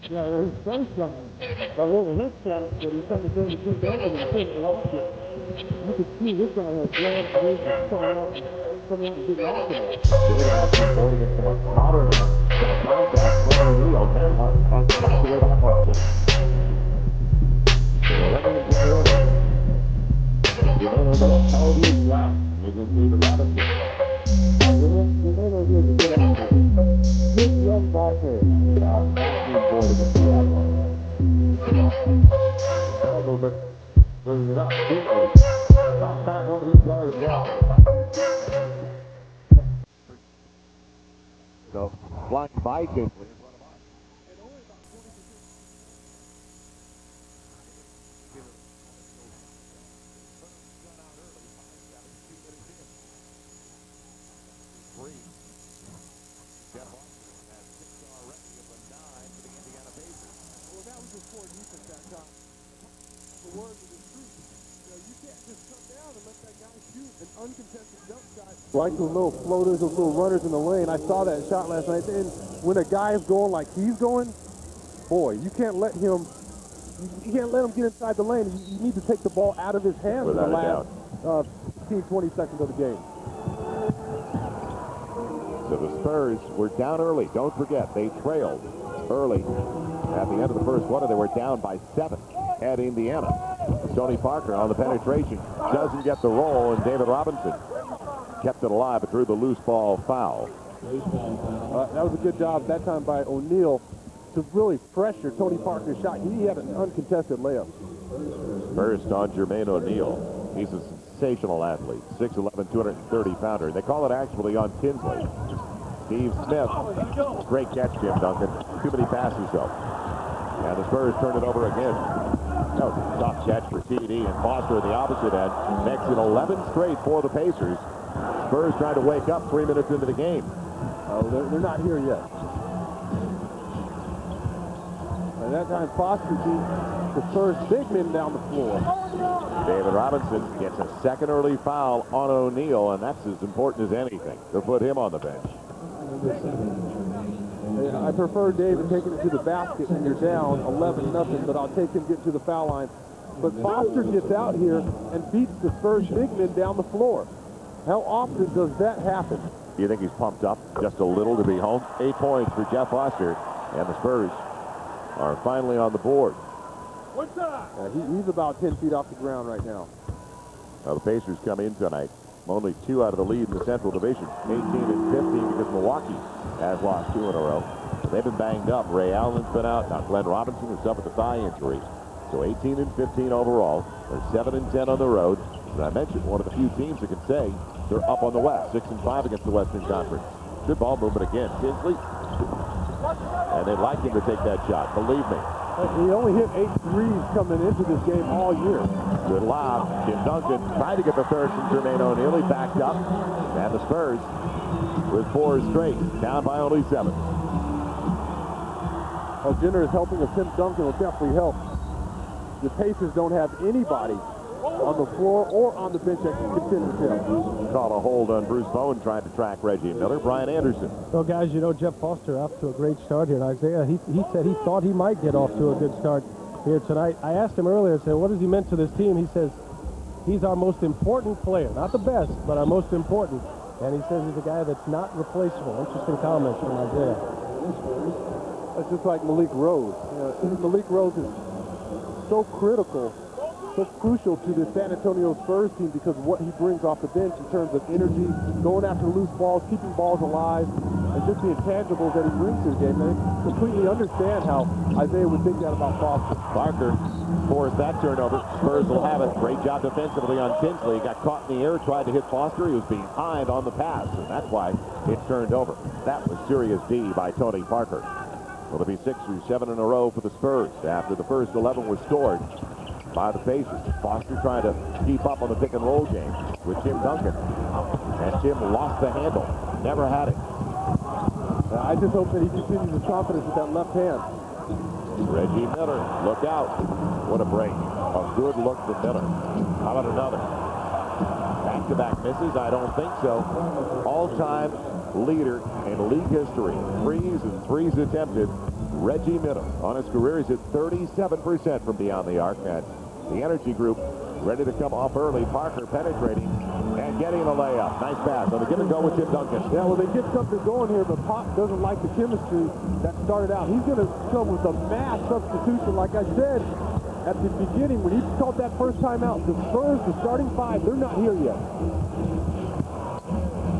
Yeah, there's some but what this time, but he's coming to the two guys and couldn't lost it. You can see this guy has glad ways to come out and get off of it. So, flying by Kinsley. Like those little floaters, those little runners in the lane. I saw that shot last night. And when a guy is going like he's going, boy, you can't let him get inside the lane. You need to take the ball out of his hands in the last 15, 20 seconds of the game. So the Spurs were down early. Don't forget, they trailed early. At the end of the first quarter, they were down by 7 at Indiana. Tony Parker on the penetration doesn't get the roll, and David Robinson kept it alive but drew the loose ball foul. That was a good job that time by O'Neal to really pressure Tony Parker's shot. He had an uncontested layup. First on Jermaine O'Neal. He's a sensational athlete, 6'11", 230-pounder. They call it actually on Tinsley. Steve Smith, great catch, Jim Duncan. Too many passes, though. And the Spurs turn it over again. That was a tough catch for TD, and Foster at the opposite end makes it 11 straight for the Pacers. Spurs trying to wake up 3 minutes into the game. They're not here yet. And that time Foster beat the Spurs big men down the floor. David Robinson gets a second early foul on O'Neal, and that's as important as anything to put him on the bench. I prefer David taking it to the basket when you're down 11-0, but I'll take him getting to the foul line. But Foster gets out here and beats the Spurs big men down the floor. How often does that happen? Do you think he's pumped up just a little to be home? 8 points for Jeff Foster, and the Spurs are finally on the board. What's up? He's about 10 feet off the ground right now. Now the Pacers come in tonight. Only 2 out of the lead in the Central Division. 18-15 because Milwaukee has lost 2 in a row. They've been banged up. Ray Allen's been out. Now Glenn Robinson has suffered a thigh injury. So 18-15 overall. They're 7-10 on the road. And I mentioned one of the few teams that can say they're up on the West. 6-5 against the Western Conference. Good ball movement again. Tinsley. And they'd like him to take that shot. Believe me. He only hit 8 threes coming into this game all year. Good lob. Tim Duncan trying to get the third from Jermaine O'Neal. He backed up. And the Spurs with 4 straight. Down by only 7. Jenner is helping us. Tim Duncan will definitely help. The Pacers don't have anybody on the floor or on the bench that can contend with him. Call a hold on Bruce Bowen trying to track Reggie Miller. Brian Anderson. Well, guys, you know, Jeff Foster off to a great start here. And Isaiah, he said he thought he might get off to a good start here tonight. I asked him earlier, I said, what has he meant to this team? He says, he's our most important player. Not the best, but our most important. And he says he's a guy that's not replaceable. Interesting comments from Isaiah. That's just like Malik Rose. You know, Malik Rose is so critical, so crucial to the San Antonio Spurs team because of what he brings off the bench in terms of energy, going after loose balls, keeping balls alive, and just the intangibles that he brings to the game. And I completely understand how Isaiah would think that about Foster. Parker forced that turnover. Spurs will have it. Great job defensively on Tinsley. Got caught in the air, tried to hit Foster. He was behind on the pass, and that's why it turned over. That was serious D by Tony Parker. Will it be 6 or 7 in a row for the Spurs after the first 11 were scored by the Pacers? Foster trying to keep up on the pick and roll game with Tim Duncan. And Tim lost the handle. Never had it. I just hope that he continues his confidence with that left hand. Reggie Miller, look out. What a break. A good look from Miller. How about another? Back-to-back misses? I don't think so. All-time leader in league history. Threes attempted. Reggie Miller on his career is at 37% from beyond the arc. And the Energy Group ready to come off early. Parker penetrating and getting the layup. Nice pass on the give and go with Tim Duncan. Yeah, well, they get something going here, but Pop doesn't like the chemistry that started out. He's going to come with a mass substitution, like I said at the beginning when he called that first time out. The Spurs, the starting five, they're not here yet.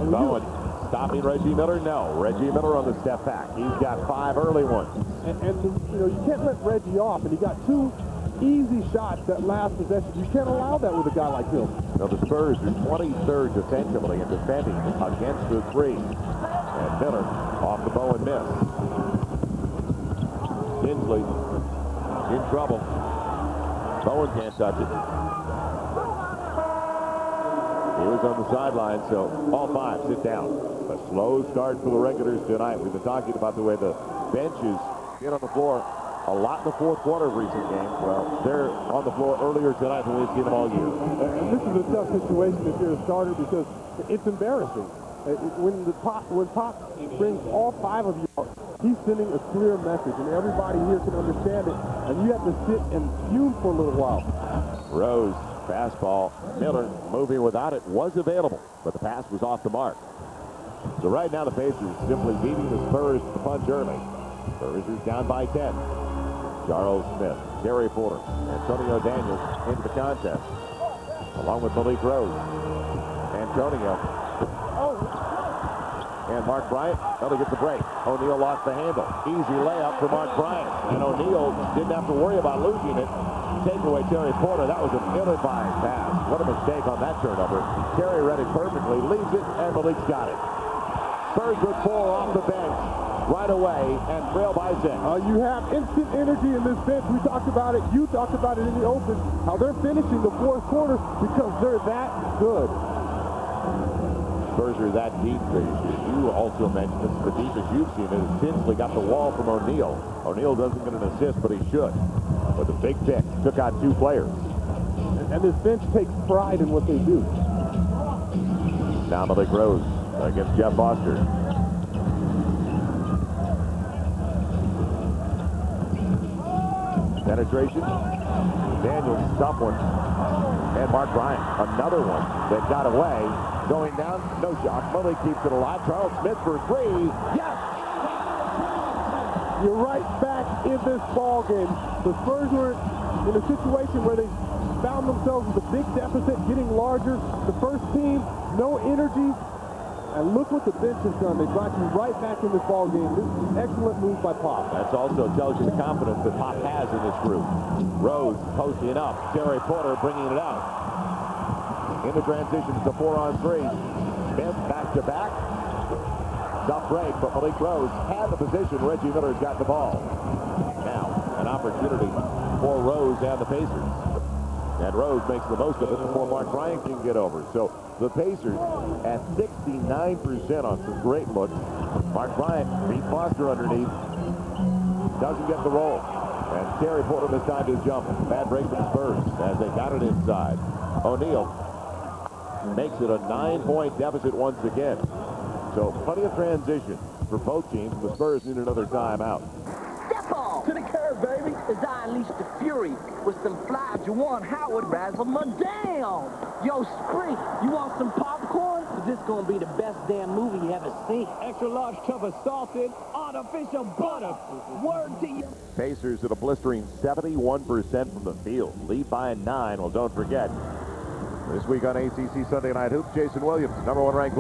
Bowen stopping Reggie Miller? No. Reggie Miller on the step back. He's got 5 early ones. And you know, you can't let Reggie off, and he got 2 easy shots that last possession. You can't allow that with a guy like him. Now the Spurs are 23rd defensively in defending against the three. And Miller off the Bowen miss. Tinsley in trouble. Bowen can't touch it. He was on the sideline, so all 5 sit down. A slow start for the regulars tonight. We've been talking about the way the benches get on the floor a lot in the fourth quarter of recent games. Well, they're on the floor earlier tonight than we've seen them all year. And this is a tough situation if you're a starter because it's embarrassing. When Pop brings all 5 of you out, he's sending a clear message, and everybody here can understand it. And you have to sit and fume for a little while. Rose, fastball. Miller moving without it was available, but the pass was off the mark. So right now the Pacers simply beating the Spurs to the punch early. Spurs is down by 10. Charles Smith, Terry Porter, Antonio Daniels into the contest, along with Malik Rose. Antonio. And Mark Bryant, he gets the break. O'Neal lost the handle. Easy layup for Mark Bryant. And O'Neal didn't have to worry about losing it. Take away Terry Porter. That was an ill-advised pass. What a mistake on that turnover. Terry read it perfectly, leaves it, and Malik's got it. Spurs with 4 off the bench right away, and trail by 6. You have instant energy in this bench. We talked about it. You talked about it in the open, how they're finishing the fourth quarter because they're that good. Spurs are that deep this year. You also mentioned this is the deepest you've seen it. Tinsley got the wall from O'Neal. O'Neal doesn't get an assist, but he should. But the big pick took out 2 players. And this bench takes pride in what they do. Now Malik Rose against Jeff Foster. Penetration. Daniels, stop one. And Mark Bryant, another one that got away. Going down, no shot. Malik keeps it alive. Charles Smith for 3. Yes! You're right back in this ball game. The Spurs were in a situation where they found themselves with a big deficit, getting larger. The first team, no energy. And look what the bench has done. They brought you right back in this ball game. This is an excellent move by Pop. That also tells you the confidence that Pop has in this group. Rose posting up. Terry Porter bringing it out. In the transition to 4-on-3. Smith back-to-back. Tough break, but Malik Rose had the position. Reggie Miller's got the ball. Now, an opportunity for Rose and the Pacers. And Rose makes the most of it before Mark Bryant can get over. So the Pacers at 69% on some great looks. Mark Bryant beat Foster underneath. Doesn't get the roll. And Terry Porter mistimed his jump. Bad break for the Spurs as they got it inside. O'Neal makes it a 9-point deficit once again. So plenty of transition for both teams. The Spurs need another timeout. Step on to the curb, baby, as I unleash the fury with some fly Juwan Howard razzle my down. Yo, Spring, you want some popcorn? This gonna be the best damn movie you ever seen. Extra large tub of salted artificial butter. Word to you. Pacers at a blistering 71% from the field. Lead by 9. Well, don't forget, this week on ACC Sunday Night Hoops, Jason Williams, #1 ranked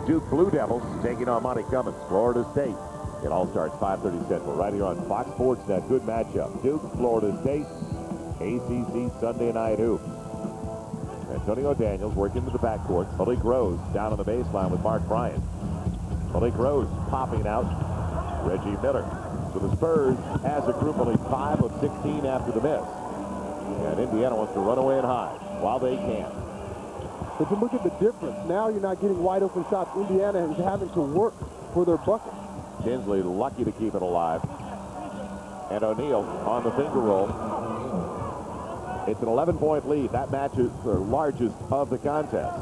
Duke Blue Devils, taking on Monty Cummins, Florida State. It all starts 5:30 Central right here on Fox Sports Net. Good matchup. Duke, Florida State, ACC Sunday Night Hoops. Antonio Daniels working to the backcourt. Malik Rose down on the baseline with Mark Bryant. Malik Rose popping out. Reggie Miller. So the Spurs, as a group, only 5 of 16 after the miss. And Indiana wants to run away and hide while they can. But you look at the difference. Now you're not getting wide open shots. Indiana is having to work for their bucket. Tinsley lucky to keep it alive. And O'Neal on the finger roll. It's an 11-point lead. That match is the largest of the contest.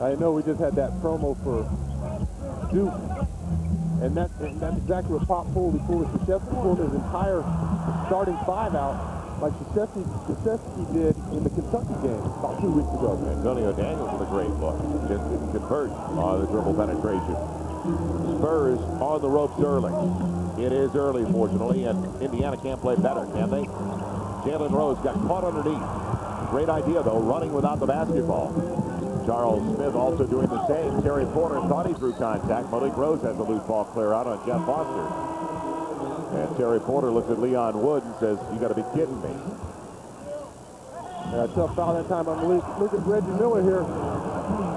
I know we just had that promo for Duke, and that's exactly what Pop pulled. He pulled a Krzyzewski, pulled his entire starting five out, like Krzyzewski did in the Kentucky game about 2 weeks ago. Antonio Daniels with a great look. Just didn't convert on the dribble penetration. Spurs on the ropes early. It is early, fortunately, and Indiana can't play better, can they? Jalen Rose got caught underneath. Great idea, though, running without the basketball. Charles Smith also doing the same. Terry Porter thought he threw contact. Malik Rose has a loose ball clear out on Jeff Foster. And Terry Porter looks at Leon Wood and says, "You got to be kidding me." Yeah, tough foul that time on Malik. Look at Reggie Miller here.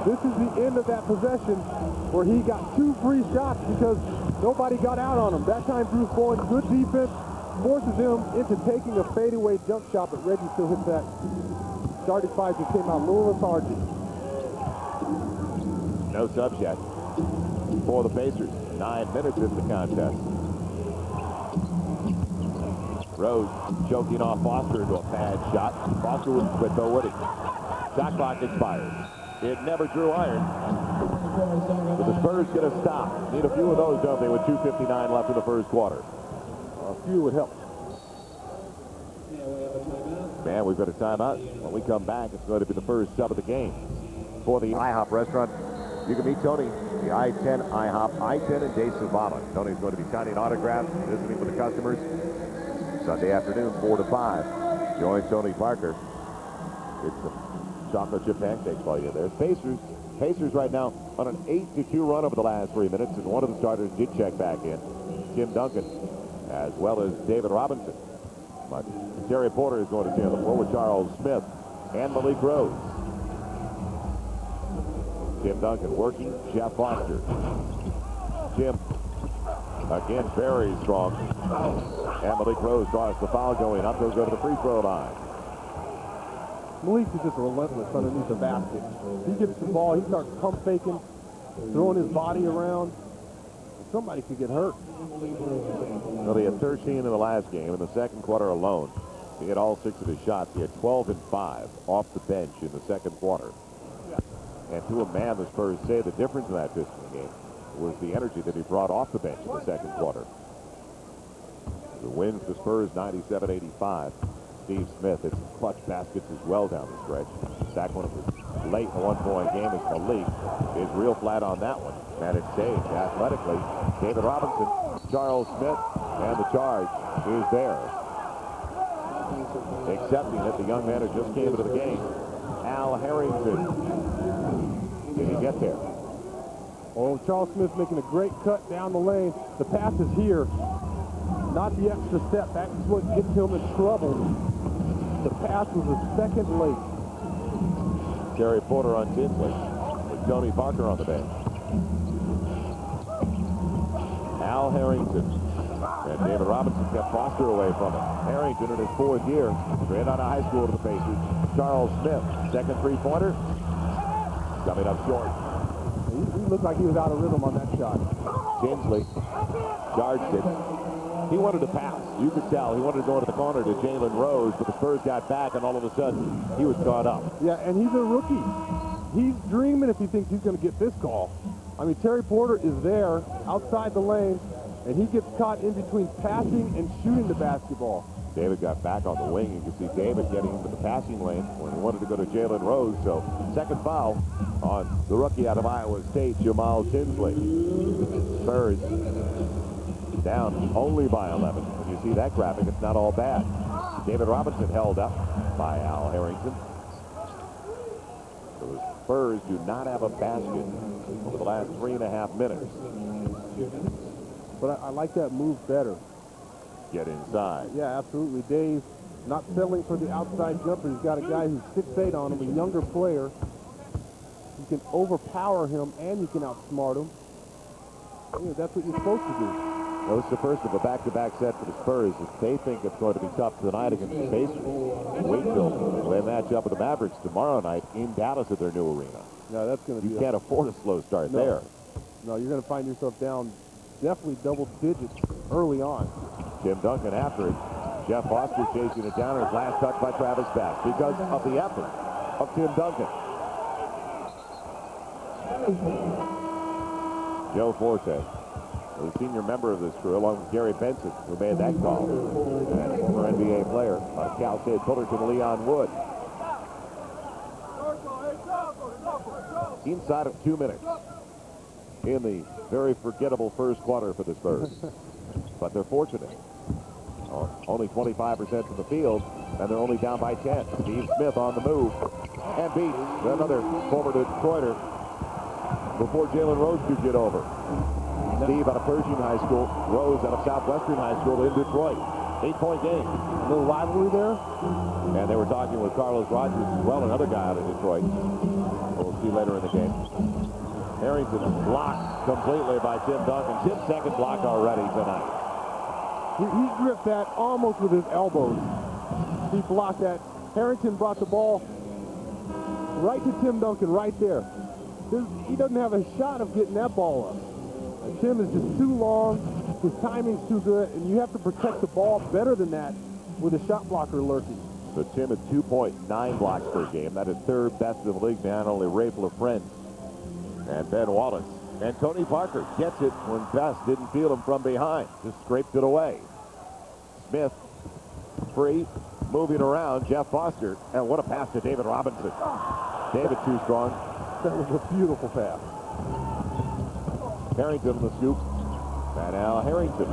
This is the end of that possession where he got 2 free shots because nobody got out on him. That time Bruce Bowen, good defense, forces him into taking a fadeaway jump shot, but Reggie still hits that. Starting five just came out a little lethargic. No subs yet for the Pacers. 9 minutes in the contest. Rose choking off Foster into a bad shot. Foster wouldn't quit though, would he? Shot clock expires. It never drew iron. But the Spurs get a stop. Need a few of those, don't they, with 2:59 left in the first quarter. A few would help. Man, we've got a timeout. When we come back, it's going to be the first sub of the game. For the IHOP restaurant, you can meet Tony, the I-10 IHOP, I-10 and Day Savannah. Tony's going to be signing autographs, visiting with the customers. Sunday afternoon, 4 to 5. Join Tony Parker. It's some chocolate chip pancakes while you're there. Pacers right now on an 8-2 run over the last 3 minutes, and one of the starters did check back in, Tim Duncan, as well as David Robinson. But Terry Porter is going to stay on the floor with Charles Smith and Malik Rose. Tim Duncan working, Jeff Foster. Jim, again, very strong. And Malik Rose draws the foul going up. They'll go to the free throw line. Malik is just relentless underneath the basket. He gets the ball, he starts pump faking, throwing his body around. Somebody could get hurt. Well, he had 13 in the last game. In the second quarter alone, he had all 6 of his shots. He had 12 and 5 off the bench in the second quarter. And to a man, the Spurs say the difference in that Pistons game was the energy that he brought off the bench in the second quarter. The win for the Spurs, 97-85. Steve Smith hits clutch baskets as well down the stretch. Back when it was late in a one-point game as Malik is real flat on that one. And it's saved athletically. David Robinson, Charles Smith, and the charge is there. Accepting it, the young man who just came into the game, Al Harrington. Did he get there? Oh, Charles Smith making a great cut down the lane. The pass is here. Not the extra step. That's what gets him in trouble. The pass was a second late. Terry Porter on Tinsley with Tony Parker on the bench. Al Harrington. And David Robinson kept Foster away from him. Harrington in his 4th year, straight out of high school to the Pacers. Charles Smith, second three-pointer, coming up short. He looked like he was out of rhythm on that shot. Tinsley charged it. He wanted to pass. You could tell. He wanted to go into the corner to Jalen Rose, but the Spurs got back, and all of a sudden, he was caught up. Yeah, and he's a rookie. He's dreaming if he thinks he's going to get this call. I mean, Terry Porter is there outside the lane, and he gets caught in between passing and shooting the basketball. David got back on the wing. You can see David getting into the passing lane when he wanted to go to Jalen Rose. So, second foul on the rookie out of Iowa State, Jamal Tinsley. Spurs down only by 11. When you see that graphic, it's not all bad. David Robinson held up by Al Harrington. So the Spurs do not have a basket over the last 3.5 minutes. But I like that move better. Get inside. Yeah, absolutely. Dave not settling for the outside jumper. He's got a guy who's 6'8" on him, a younger player. You can overpower him and you can outsmart him. Yeah, that's what you're supposed to do. That was the first of a back-to-back set for the Spurs. If they think it's going to be tough tonight against the Pacers, wait till they match up with the Mavericks tomorrow night in Dallas at their new arena. No, that's going to be. You can't afford a slow start there. No, you're going to find yourself down definitely double digits early on. Tim Duncan after it. Jeff Foster chasing it down. His last touch by Travis Best because of the effort of Tim Duncan. Joe Forte, the senior member of this crew, along with Gary Benson, who made that call. And former NBA player out of Cal State Fullerton, Leon Wood. Inside of 2 minutes in the very forgettable first quarter for the Spurs. But they're fortunate. Only 25% from the field, and they're only down by 10. Steve Smith on the move and beats another former Detroiter before Jalen Rose could get over. Steve out of Pershing High School, Rose out of Southwestern High School in Detroit. 8-point game. A little rivalry there. And they were talking with Carlos Rogers as well, another guy out of Detroit. We'll see later in the game. Harrington blocked completely by Tim Duncan. Tim's second block already tonight. He gripped that almost with his elbows. He blocked that. Harrington brought the ball right to Tim Duncan right there. He doesn't have a shot of getting that ball up. And Tim is just too long. His timing's too good, and you have to protect the ball better than that with a shot blocker lurking. So Tim at 2.9 blocks per game. That is third best in the league behind only Ray LaFrentz and Ben Wallace. And Tony Parker gets it when Best didn't feel him from behind. Just scraped it away. Smith free, moving around. Jeff Foster. And what a pass to David Robinson. David too strong. That was a beautiful pass. Harrington on the scoop. And now Harrington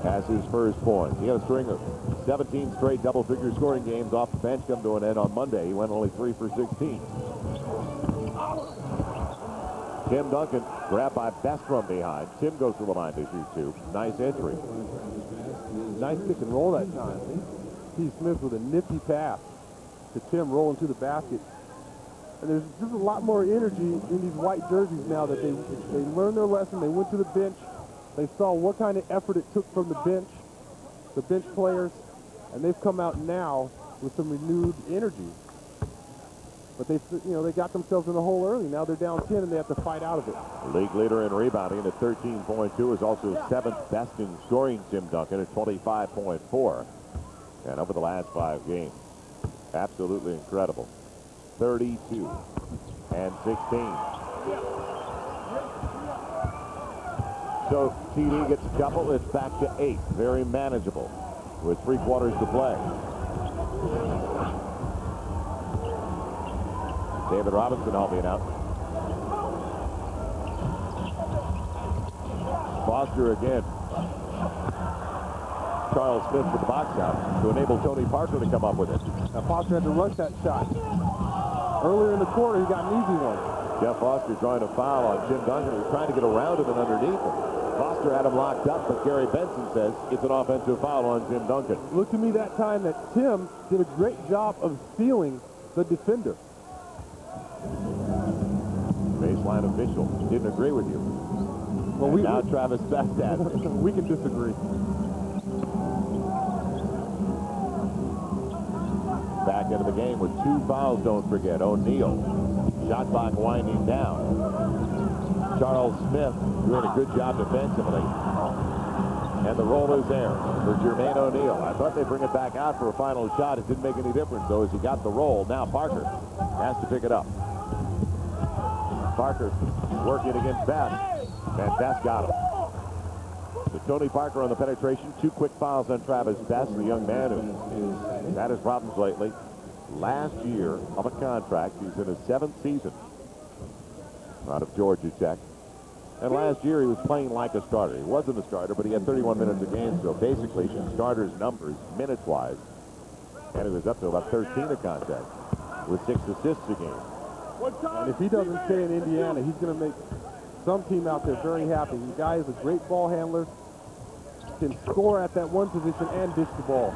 has his first point. He had a string of 17 straight double-figure scoring games off the bench come to an end on Monday. He went only 3 for 16. Tim Duncan grabbed by Best from behind. Tim goes to the line to shoot two. Nice entry. Nice pick and roll that time. Steve Smith with a nifty pass to Tim rolling to the basket. And there's just a lot more energy in these white jerseys now that they learned their lesson. They went to the bench. They saw what kind of effort it took from the bench players, and they've come out now with some renewed energy. But they got themselves in the hole early. Now they're down 10, and they have to fight out of it. League leader in rebounding at 13.2 is also seventh best in scoring. Tim Duncan at 25.4, and over the last 5 games, absolutely incredible. 32 and 16. So TD gets a couple. It's back to 8. Very manageable with 3 quarters to play. David Robinson helping out. Foster again. Charles Smith with the box out to enable Tony Parker to come up with it. Now Foster had to rush that shot. Earlier in the quarter, he got an easy one. Jeff Foster drawing a foul on Tim Duncan, who's trying to get around him and underneath him. Foster had him locked up, but Gary Benson says it's an offensive foul on Tim Duncan. Looked to me that time that Tim did a great job of stealing the defender. Baseline official didn't agree with you. Well, now Travis Best has it. We can disagree. Back into the game with 2 fouls, don't forget. O'Neal, shot clock winding down. Charles Smith doing a good job defensively. And the roll is there for Jermaine O'Neal. I thought they'd bring it back out for a final shot. It didn't make any difference, though, as he got the roll. Now Parker has to pick it up. Parker working against Best, and Best got him. So Tony Parker on the penetration. 2 quick fouls on Travis Best, the young man who had his problems lately. Last year of a contract. He's in his 7th season out of Georgia Tech. And last year he was playing like a starter. He wasn't a starter, but he had 31 minutes a game, so basically starter's numbers, minutes-wise. And he was up to about 13 a contract with 6 assists a game. And if he doesn't stay in Indiana, he's going to make some team out there very happy. The guy is a great ball handler, can score at that one position and dish the ball.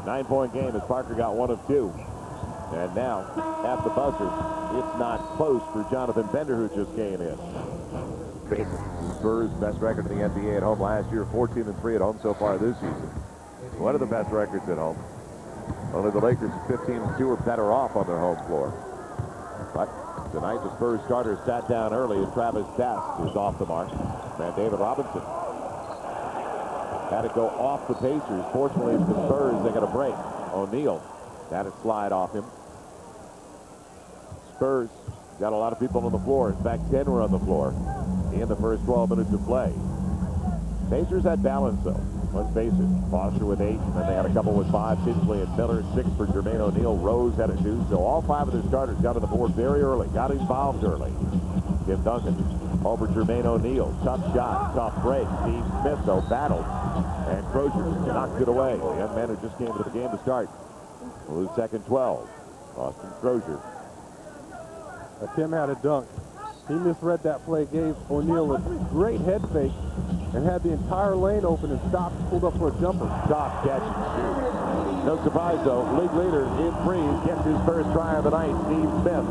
9-point game as Parker got 1 of 2. And now, at the buzzer, it's not close for Jonathan Bender, who just came in. Spurs' best record in the NBA at home last year, 14-3 at home so far this season. One of the best records at home. Only the Lakers 15-2 are better off on their home floor. But tonight the Spurs starter sat down early, and Travis Best is off the mark. And David Robinson Had it go off the Pacers. Fortunately, for the Spurs, they got a break. O'Neal had it slide off him. Spurs got a lot of people on the floor. In fact, 10 were on the floor in the first 12 minutes of play. Pacers had balance, though. Let's face it. Foster with 8, and then they had a couple with 5. Tinsley and Miller, 6 for Jermaine O'Neal. Rose had a 2. So all 5 of their starters got to the board very early. Got involved early. Tim Duncan over Jermaine O'Neal. Tough shot, tough break. Steve Smith, though, battled. And Crozier knocked it away. The young man who just came into the game to start. We'll lose second 12. Austin Crozier. Tim had a dunk. He misread that play, gave O'Neal a great head fake, and had the entire lane open and stopped, pulled up for a jumper. Soft catch and shoot. No surprise, though. League leader in threes gets his first try of the night. Steve Smith,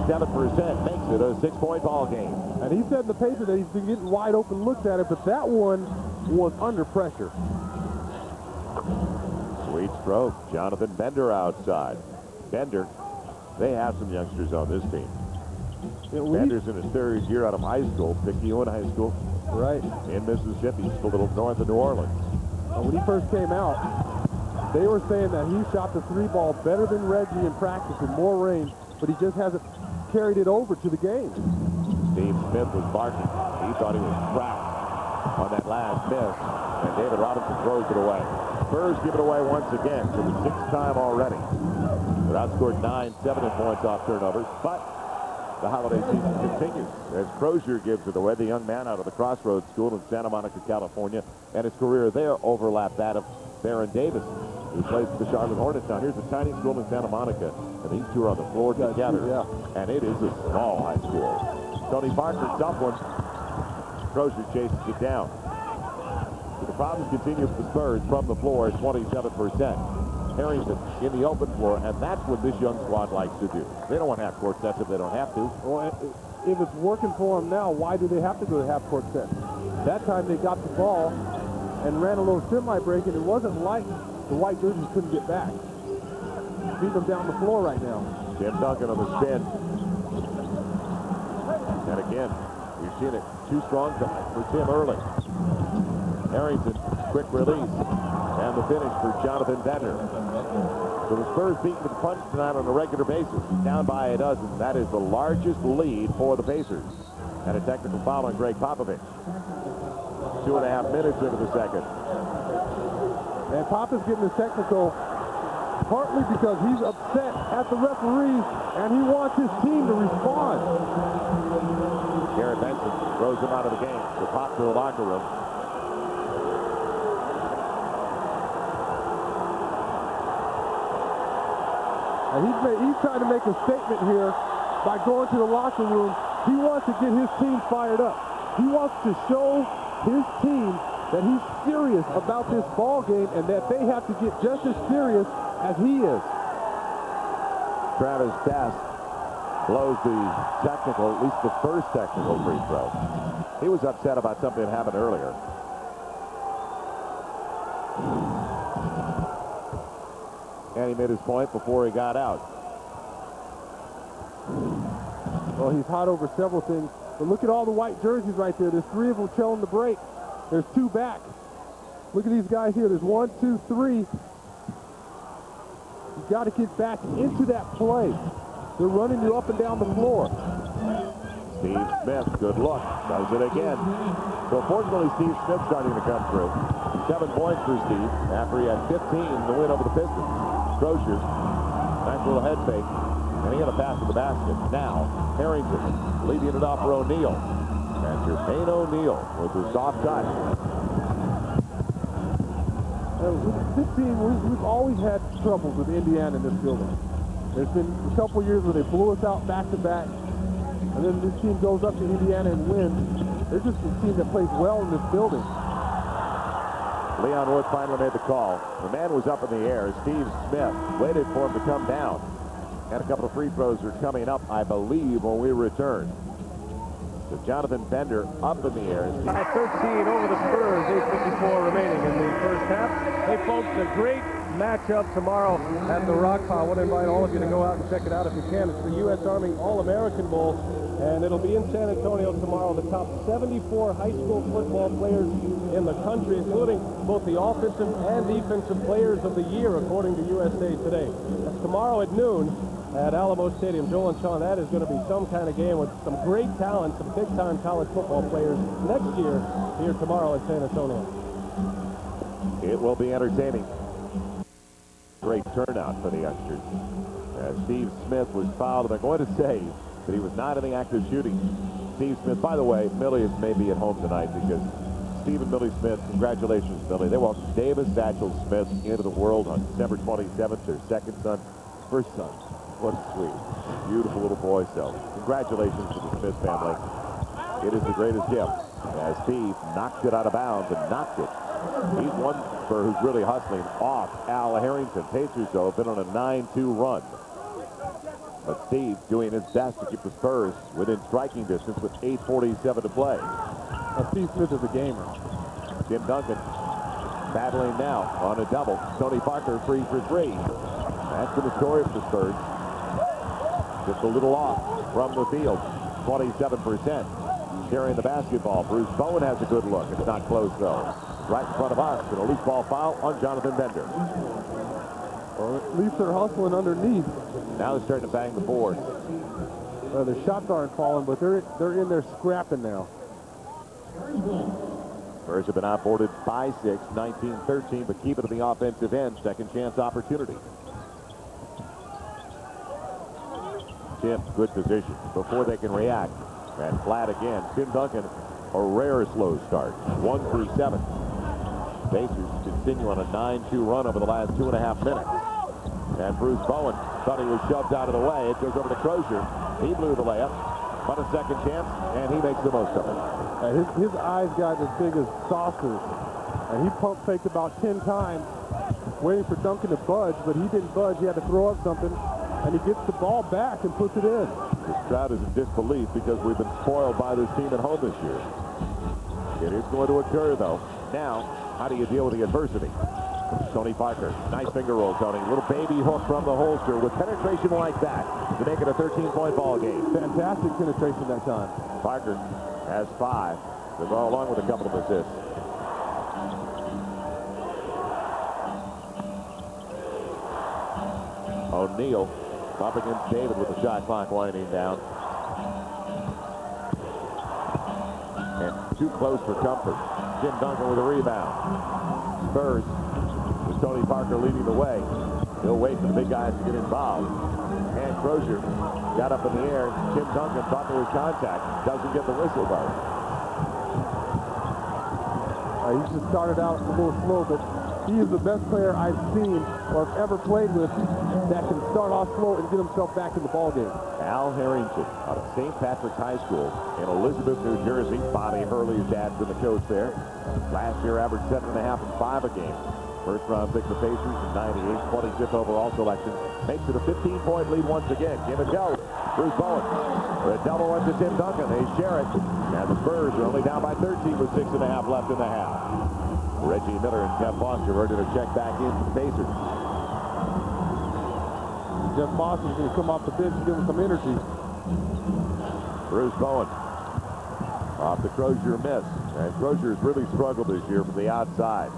57%, makes it a 6-point ball game. And he said in the paper that he's been getting wide open looks at it, but that one was under pressure. Sweet stroke. Jonathan Bender outside. Bender, they have some youngsters on this team. Bender's in his 3rd year out of high school. Picayune High School. Right. In Mississippi, just a little north of New Orleans. When he first came out, they were saying that he shot the 3 ball better than Reggie in practice in more range, but he just hasn't carried it over to the game. Steve Smith was barking. He thought he was proud on that last miss, and David Robinson throws it away. Spurs give it away once again for the 6th time already. They're outscored 9-7 points off turnovers, but the holiday season continues as Crozier gives it away, the young man out of the Crossroads School in Santa Monica, California, and his career there overlapped that of Baron Davis, who plays for the Charlotte Hornets. Now, here's a tiny school in Santa Monica, and these two are on the floor together, and it is a small high school. Tony Parker, tough one. Crozier chases it down. So the problems continue for the Spurs from the floor at 27%. Harrington in the open floor, and that's what this young squad likes to do. They don't want half-court sets if they don't have to. Well, if it's working for them now, why do they have to go to half-court sets? That time they got the ball and ran a little semi-break, and it wasn't like the white jerseys couldn't get back. Beat them down the floor right now. Tim Duncan on the spin. And again, we've seen it. Too strong for Tim early. Harrington, quick release. And the finish for Jonathan Bender. So the Spurs beating the punch tonight on a regular basis. Down by a dozen. That is the largest lead for the Pacers. And a technical foul on Greg Popovich. 2.5 minutes into the second. And Pop is getting the technical partly because he's upset at the referees and he wants his team to respond. Garrett Benson throws him out of the game. So Pop to the locker room. And he's trying to make a statement here by going to the locker room. He wants to get his team fired up. He wants to show his team that he's serious about this ball game and that they have to get just as serious as he is. Travis Bass blows the technical, at least the first technical free throw. He was upset about something that happened earlier. And he made his point before he got out. Well, he's hot over several things. But look at all the white jerseys right there. There's 3 of them trailing the break. There's 2 back. Look at these guys here. There's 1, 2, 3. You've got to get back into that play. They're running you up and down the floor. Steve Smith, good look. Does it again. So fortunately, Steve Smith starting to come through. 7 points for Steve after he had 15 to win over the Pistons. Crozier, nice little head fake, and he had a pass to the basket. Now, Harrington leading it off for O'Neal. And Jermaine O'Neal with the soft touch. This team, we've always had troubles with Indiana in this building. There's been a couple years where they blew us out back-to-back, and then this team goes up to Indiana and wins. They're just a team that plays well in this building. Leon Wood finally made the call. The man was up in the air. Steve Smith waited for him to come down. And a couple of free throws are coming up, I believe, when we return. So Jonathan Bender up in the air. By 13 over the Spurs, 8:54 remaining in the first half. Hey, folks, a great matchup tomorrow at the Rock Pile. I want to invite all of you to go out and check it out if you can. It's the U.S. Army All-American Bowl, and it'll be in San Antonio tomorrow. The top 74 high school football players in the country, including both the offensive and defensive players of the year, according to USA Today. That's tomorrow at noon at Alamo Stadium. Joel and Sean, that is going to be some kind of game with some great talent, some big-time college football players next year here tomorrow in San Antonio. It will be entertaining. Great turnout for the youngsters. Steve Smith was fouled, and they're going to say that he was not in the act of shooting. Steve Smith, by the way, Millie may be at home tonight because Steve and Millie Smith, congratulations, Millie. They welcomed Davis Satchel Smith into the world on December 27th, their second son, first son. What a sweet, beautiful little boy. So congratulations to the Smith family. It is the greatest gift. As Steve knocked it out of bounds and knocked it. He's one for who's really hustling off Al Harrington. Pacers, though, have been on a 9-2 run. But Steve doing his best to keep the Spurs within striking distance with 8:47 to play. Now, Steve Smith is a gamer. Tim Duncan battling now on a double. Tony Parker 3 for 3. That's been the story of the Spurs. Just a little off from the field. 27%. Carrying the basketball. Bruce Bowen has a good look. It's not close, though. Right in front of us. And a loose ball foul on Jonathan Bender. Or at least they're hustling underneath. Now they're starting to bang the board. The shots aren't falling, but they're in there scrapping now. Spurs have been outboarded by 6, 19-13, but keep it at the offensive end. Second chance opportunity. Tim, good position before they can react. And flat again. Tim Duncan, a rare slow start. 1 through 7. Pacers continue on a 9-2 run over the last 2.5 minutes. And Bruce Bowen thought he was shoved out of the way. It goes over to Crozier. He blew the layup. But a second chance, and he makes the most of it. His eyes got as big as saucers. And he pump faked about 10 times, waiting for Duncan to budge, but he didn't budge. He had to throw up something. And he gets the ball back and puts it in. The crowd is in disbelief because we've been spoiled by this team at home this year. It is going to occur, though. Now, how do you deal with the adversity? Tony Parker. Nice finger roll, Tony. Little baby hook from the holster with penetration like that to make it a 13-point ball game. Fantastic penetration that time. Parker has 5 to go along with a couple of assists. O'Neal up against David with the shot clock winding down. And too close for comfort. Tim Duncan with a rebound. Spurs with Tony Parker leading the way. He'll wait for the big guys to get involved. And Crozier got up in the air. Tim Duncan thought there was contact. Doesn't get the whistle, though. He just started out a little slow, but he is the best player I've seen or have ever played with that can start off slow and get himself back in the ballgame. Al Harrington out of St. Patrick's High School in Elizabeth, New Jersey. Bobby Hurley's dad's been the coach there. Last year averaged 7.5 and 5 a game. First round pick the Pacers in 98, 25th overall selection. Makes it a 15-point lead once again. Give it go. Bruce Bowen. The double one to Tim Duncan. They share it. And the Spurs are only down by 13 with 6.5 left in the half. Reggie Miller and Jeff Foster ready to check back in for the Pacers. Jeff Foster's going to come off the bench and give him some energy. Bruce Bowen off the Crozier miss. And Crozier's really struggled this year from the outside.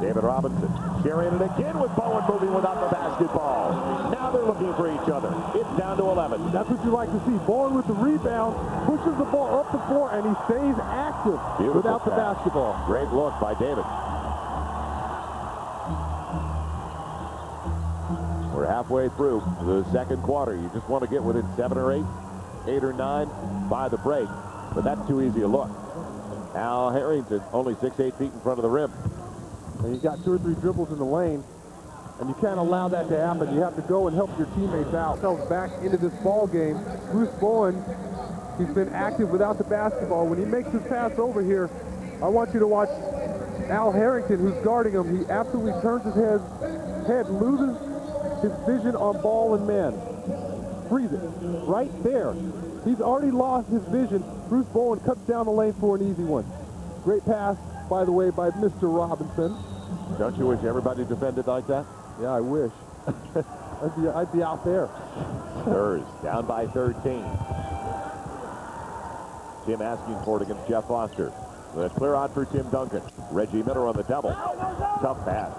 David Robinson sharing it again with Bowen moving without the basketball. Now they're looking for each other. It's down to 11. That's what you like to see. Bowen with the rebound, pushes the ball up the floor, and he stays active without the basketball. Great look by David. We're halfway through the second quarter. You just want to get within 7 or 8 or 9 by the break. But that's too easy a look. Al Harrington only 6'8" feet in front of the rim. And you got 2 or 3 dribbles in the lane, and you can't allow that to happen. You have to go and help your teammates out. Back into this ball game. Bruce Bowen, he's been active without the basketball. When he makes his pass over here, I want you to watch Al Harrington, who's guarding him. He absolutely turns his head, loses his vision on ball and man. Freeze it. Right there. He's already lost his vision. Bruce Bowen cuts down the lane for an easy one. Great pass, by the way, by Mr. Robinson. Don't you wish everybody defended like that? Yeah, I wish. I'd be out there. Spurs down by 13. Tim asking for it against Jeff Foster. The clear out for Tim Duncan. Reggie Miller on the double. Tough pass.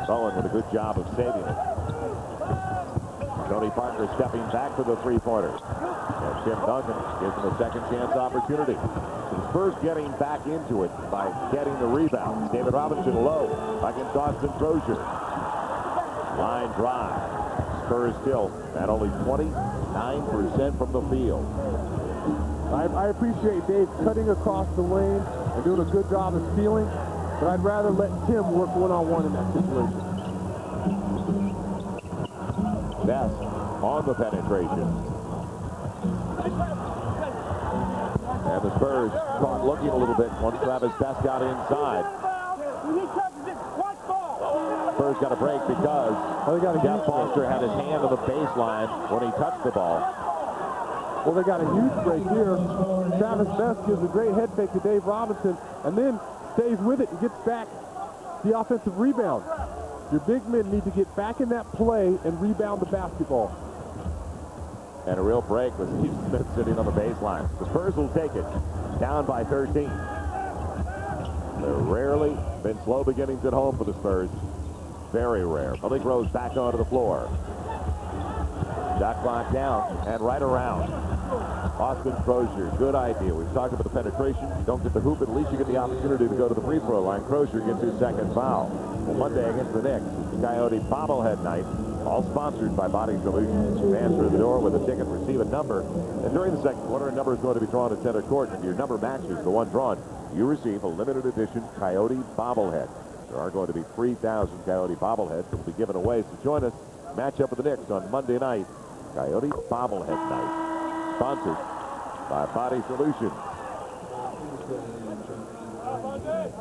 Bowen with a good job of saving it. Tony Parker stepping back for the three-pointer. And Tim Duncan gives him a second chance opportunity. The Spurs getting back into it by getting the rebound. David Robinson low against Austin Crozier. Line drive. Spurs still at only 29% from the field. I appreciate Dave cutting across the lane and doing a good job of stealing, but I'd rather let Tim work one-on-one in that situation. Best on the penetration. And the Spurs caught looking a little bit once Travis Best got inside. Spurs got a break because Jeff Foster had his hand on the baseline when he touched the ball. Well, they got a huge break here. Travis Best gives a great head fake to Dave Robinson and then stays with it and gets back the offensive rebound. Your big men need to get back in that play and rebound the basketball. And a real break with Steve Smith sitting on the baseline. The Spurs will take it. Down by 13. There rarely been slow beginnings at home for the Spurs. Very rare. Malik Rose back onto the floor. Shot clock down and right around. Austin Crozier, good idea. We've talked about the penetration. You don't get the hoop, at least you get the opportunity to go to the free throw line. Crozier gets his second foul. Well, Monday against the Knicks, Coyote bobblehead night, all sponsored by Body Solutions. Fans through the door with a ticket, receive a number. And during the second quarter, a number is going to be drawn at center court. If your number matches the one drawn, you receive a limited edition Coyote bobblehead. There are going to be 3,000 Coyote bobbleheads that will be given away. So join us. Match up with the Knicks on Monday night. Coyote bobblehead night. Sponsored by Body Solutions.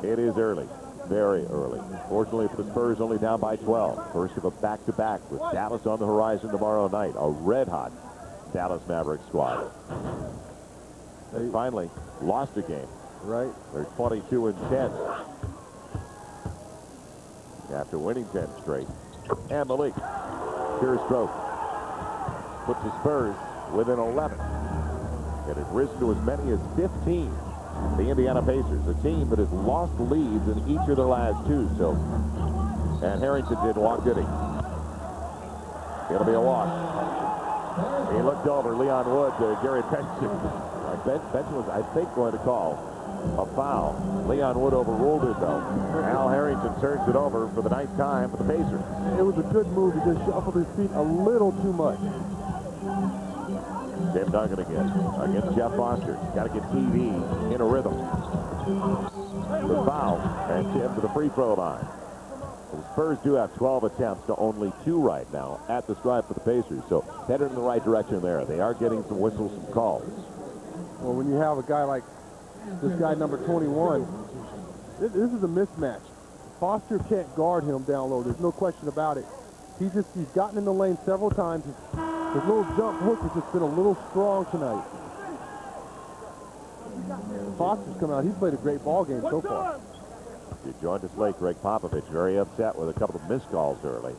It is early. Very early. Fortunately for the Spurs, only down by 12. First of a back-to-back with Dallas on the horizon tomorrow night. A red-hot Dallas Mavericks squad. They finally lost a game. Right. They're 22-10. After winning 10 straight. And Malik. Pure stroke. Puts the Spurs within 11. It had risen to as many as 15. The Indiana Pacers, a team that has lost leads in each of their last two. So, and Harrington didn't walk, did he? It'll be a walk. He looked over. Leon Wood to Gary Benson. Benson was, I think, going to call a foul. Leon Wood overruled it, though. Al Harrington turns it over for the ninth time for the Pacers. It was a good move. He just shuffled his feet a little too much. Tim Duncan again against Jeff Foster. Got to get TV in a rhythm. The foul and Tim to the free throw line. The Spurs do have 12 attempts to only 2 right now at the stripe for the Pacers. So headed in the right direction there. They are getting some whistles, some calls. Well, when you have a guy like this guy, number 21, this is a mismatch. Foster can't guard him down low. There's no question about it. He's gotten in the lane several times. His little jump hook has just been a little strong tonight. Foster's come out. He's played a great ball game so far. You joined us late. Greg Popovich very upset with a couple of missed calls early.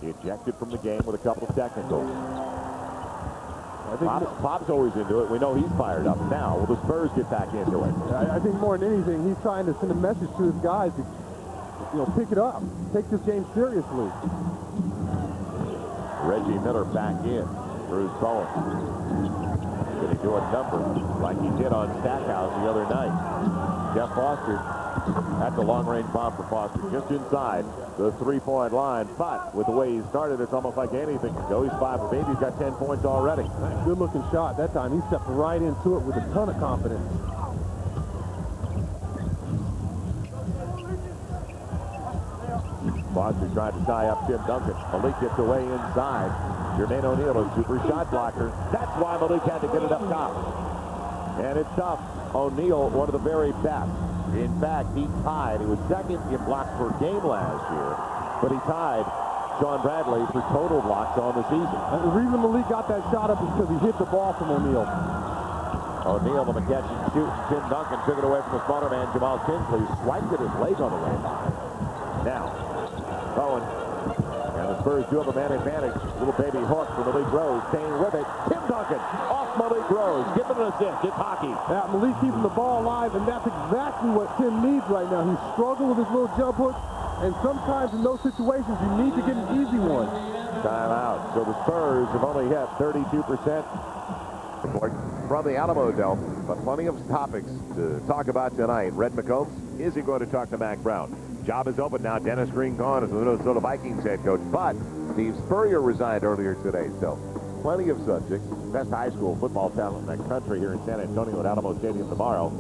He ejected from the game with a couple of technicals. Pop's always into it. We know he's fired up. Now, will the Spurs get back into it? I think more than anything, he's trying to send a message to his guys to, pick it up. Take this game seriously. Reggie Miller back in. Bruce Bowen. Did he do a number like he did on Stackhouse the other night? Jeff Foster. That's a long-range bomb for Foster. Just inside the three-point line. But with the way he started, it's almost like anything can go. He's 5 of 8. He's got 10 points already. Good-looking shot that time. He stepped right into it with a ton of confidence. Foster tried to tie up Tim Duncan. Malik gets away inside. Jermaine O'Neal, a super shot blocker. That's why Malik had to get it up top. And it's tough. O'Neal, one of the very best. In fact, he tied. He was second in blocks per game last year, but he tied Sean Bradley for total blocks on the season. And the reason Malik got that shot up is because he hit the ball from O'Neal. O'Neal on the catch and shoot. Tim Duncan took it away from the smaller man, Jamal Tinsley. Swiped at his leg on the way by. Now, Bowen. And the Spurs do have a man advantage. Little baby hook for Malik Rose. Staying with it. Tim Duncan off Malik Rose. Give him an assist. It's hockey. Yeah, Malik keeping the ball alive, and that's exactly what Tim needs right now. He's struggling with his little jump hook, and sometimes in those situations, you need to get an easy one. Timeout. So the Spurs have only hit 32% from the Alamo Dome, but plenty of topics to talk about tonight. Red McCombs, is he going to talk to Mac Brown? Job is open now. Dennis Green gone as the Minnesota Vikings head coach, but Steve Spurrier resigned earlier today, so plenty of subjects. Best high school football talent in the country here in San Antonio at Alamo Stadium tomorrow.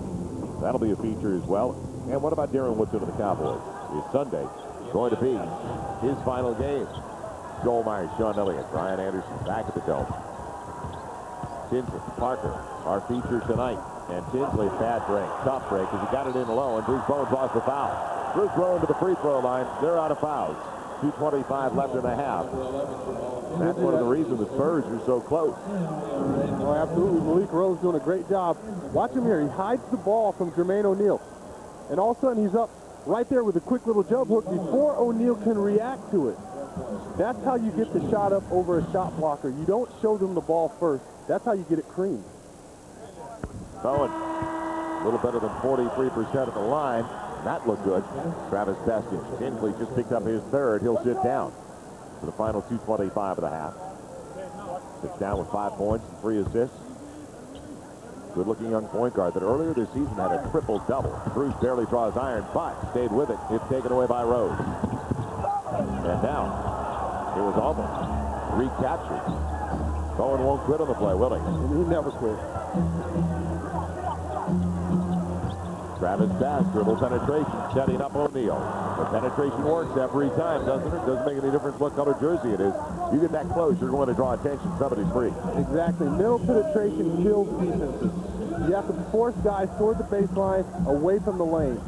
That'll be a feature as well. And what about Darren Woodson of the Cowboys? Is Sunday going to be his final game? Joel Myers, Sean Elliott, Brian Anderson back at the Dome. Tinsley, Parker, our feature tonight. And Tinsley, bad break, tough break, because he got it in low, and Bruce Bowen lost the foul. Bruce Bowen to the free throw line. They're out of fouls. 2:25 left in the half. That's one of the reasons the Spurs are so close. Oh, absolutely. Malik Rose doing a great job. Watch him here. He hides the ball from Jermaine O'Neal. And all of a sudden, he's up right there with a quick little jump hook before O'Neal can react to it. That's how you get the shot up over a shot blocker. You don't show them the ball first. That's how you get it creamed. Bowen, a little better than 43% at the line. That looked good. Travis Baskin. Tinsley just picked up his third. He'll sit down for the final 2:25 of the half. Sits down with 5 points and 3 assists. Good-looking young point guard that earlier this season had a triple-double. Bruce barely draws iron, but stayed with it. It's taken away by Rose. And now, it was almost recaptured. Bowen won't quit on the play, will he? He never quit. Travis Bass, dribble penetration, setting up O'Neal. The penetration works every time, doesn't it? Doesn't make any difference what color jersey it is. You get that close, you're going to draw attention. Somebody's free. Exactly. Middle penetration kills defenses. You have to force guys toward the baseline, away from the lane.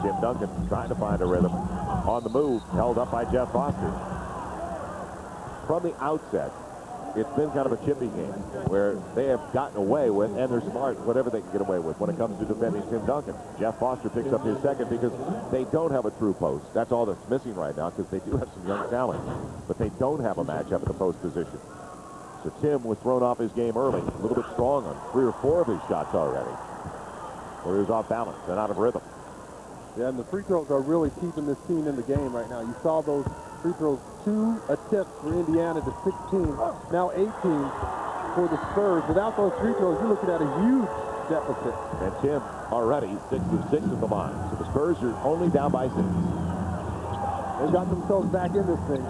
Tim Duncan trying to find a rhythm. On the move, held up by Jeff Foster. From the outset, it's been kind of a chippy game where they have gotten away with, and they're smart, whatever they can get away with when it comes to defending Tim Duncan. Jeff Foster picks up his second because they don't have a true post. That's all that's missing right now because they do have some young talent, but they don't have a matchup at the post position. So Tim was thrown off his game early, a little bit strong on 3 or 4 of his shots already, where he was off balance and out of rhythm. Yeah, and the free throws are really keeping this team in the game right now. You saw those free throws, 2 attempts for Indiana to 16, now 18 for the Spurs. Without those free throws, you're looking at a huge deficit. And Tim already 6 of 6 at the line. So the Spurs are only down by 6. They've got themselves back in this thing.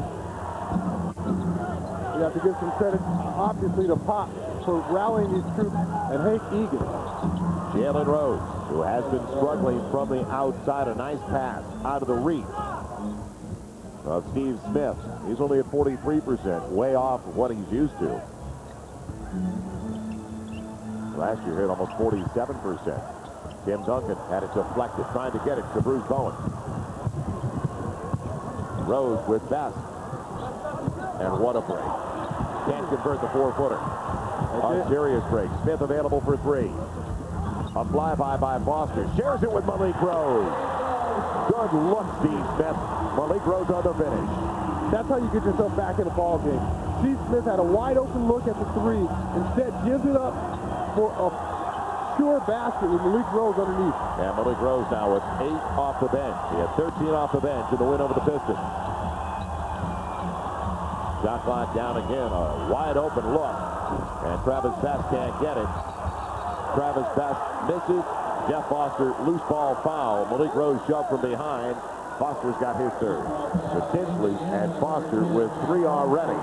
You have to give some credit, obviously, to Pop for rallying these troops, and Hank Egan. Jalen Rose, who has been struggling from the outside. A nice pass out of the reach of Steve Smith. He's only at 43%, way off of what he's used to. Last year hit almost 47%. Tim Duncan had it deflected, trying to get it to Bruce Bowen. Rose with Best. And what a break. Can't convert the 4-footer. A serious break. Smith available for 3. A flyby by Foster. Shares it with Malik Rose. Good look, Steve Smith. Malik Rose on the finish. That's how you get yourself back in a ball game. Steve Smith had a wide open look at the 3. Instead, gives it up for a sure basket with Malik Rose underneath. And Malik Rose now with 8 off the bench. He had 13 off the bench in the win over the Pistons. Shot clock down again. A wide open look. And Travis Best can't get it. Travis Best misses. Jeff Foster, loose ball foul. Malik Rose shoved from behind. Foster's got his third. So Tinsley and Foster with 3 already.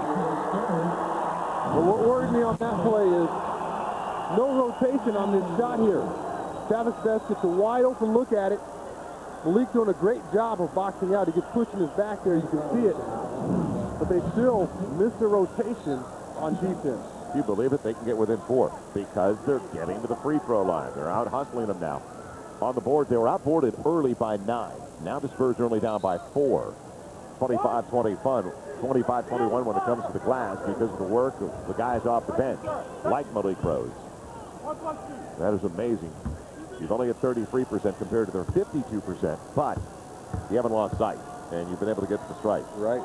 Well, what worried me on that play is no rotation on this shot here. Travis Best gets a wide open look at it. Malik doing a great job of boxing out. He gets pushed in his back there. You can see it. But they still miss the rotation on defense. You believe it? They can get within 4 because they're getting to the free throw line. They're out hustling them now. On the board, they were outboarded early by 9. Now the Spurs are only down by 4. 25-21 when it comes to the glass because of the work of the guys off the bench, like Malik Rose. That is amazing. You've only at 33% compared to their 52%, but you haven't lost sight, and you've been able to get to the strike. Right.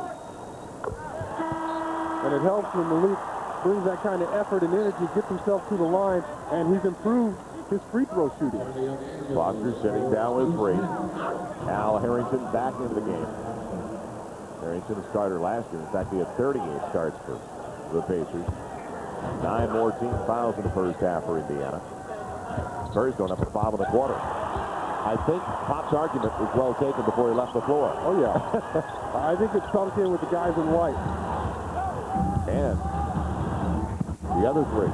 And it helps when Malik brings that kind of effort and energy, gets himself to the line, and he's improved his free throw shooting. Foster sitting down with 3. Al Harrington back into the game. Harrington, a starter last year. In fact, he had 38 starts for the Pacers. 9 more team fouls in the first half for Indiana. Spurs going up at 5 in the quarter. I think Pop's argument was well taken before he left the floor. Oh, yeah. I think it sunk in with the guys in white. And the other 3.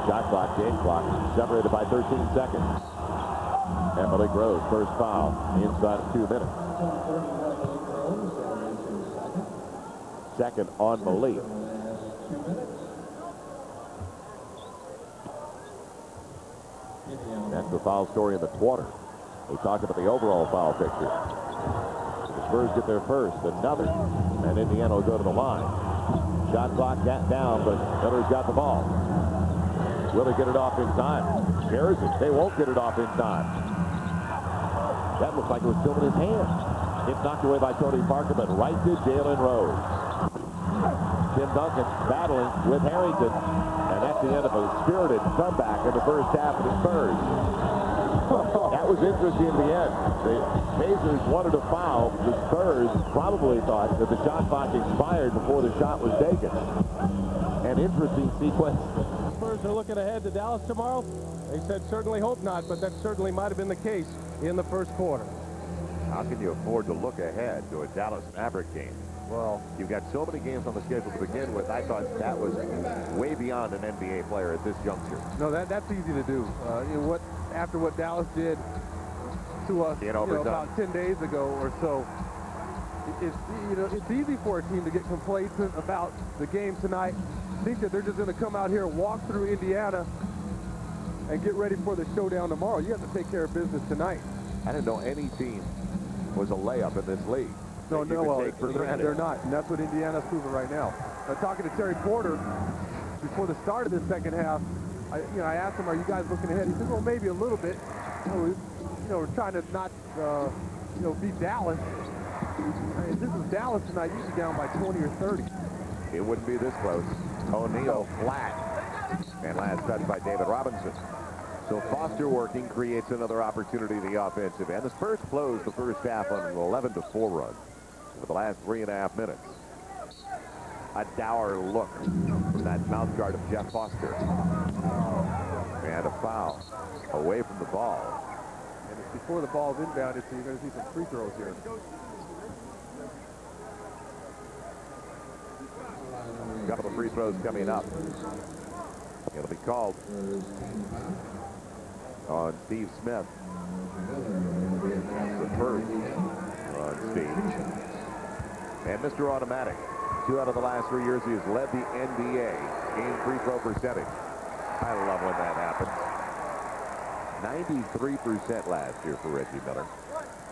Shot clock, game clock, separated by 13 seconds. And Malik Rose, first foul, inside of 2 minutes. Second on Malik. That's the foul story in the quarter. We talked about the overall foul picture. The Spurs get their first, another, and Indiana will go to the line. Shot clock down, but Miller's got the ball. Will they get it off in time? Shares it. They won't get it off in time. That looks like it was still in his hand. It's knocked away by Tony Parker, but right to Jalen Rose. Tim Duncan battling with Harrington, and that's the end of a spirited comeback in the first half of the Spurs. That was interesting in the end. The Pacers wanted a foul. The Spurs probably thought that the shot clock expired before the shot was taken. An interesting sequence. Spurs are looking ahead to Dallas tomorrow. They said certainly hope not, but that certainly might have been the case in the first quarter. How can you afford to look ahead to a Dallas Maverick game? Well, you've got so many games on the schedule to begin with. I thought that was way beyond an NBA player at this juncture. No, that's easy to do. After what Dallas did to us about 10 days ago or so, it's easy for a team to get complacent about the game tonight. Think that they're just going to come out here, walk through Indiana, and get ready for the showdown tomorrow. You have to take care of business tonight. I didn't know any team was a layup in this league. No, they're not, and that's what Indiana's proving right now. Talking to Terry Porter before the start of this second half, I asked him, "Are you guys looking ahead?" He said, "Well, maybe a little bit. We're trying to not, beat Dallas. If this is Dallas tonight, you'd be down by 20 or 30." It wouldn't be this close. O'Neal flat, and last touch by David Robinson. So Foster working creates another opportunity in the offensive end. The Spurs closed the first half on an 11-4 run for the last 3.5 minutes. A dour look from that mouth guard of Jeff Foster. And a foul away from the ball. And it's before the ball's inbounded, so you're going to see some free throws here. A couple of free throws coming up. It'll be called on Steve Smith. The first on Steve. And Mr. Automatic. 2 out of the last 3 years, he has led the NBA in free throw percentage. I love when that happens. 93% last year for Reggie Miller.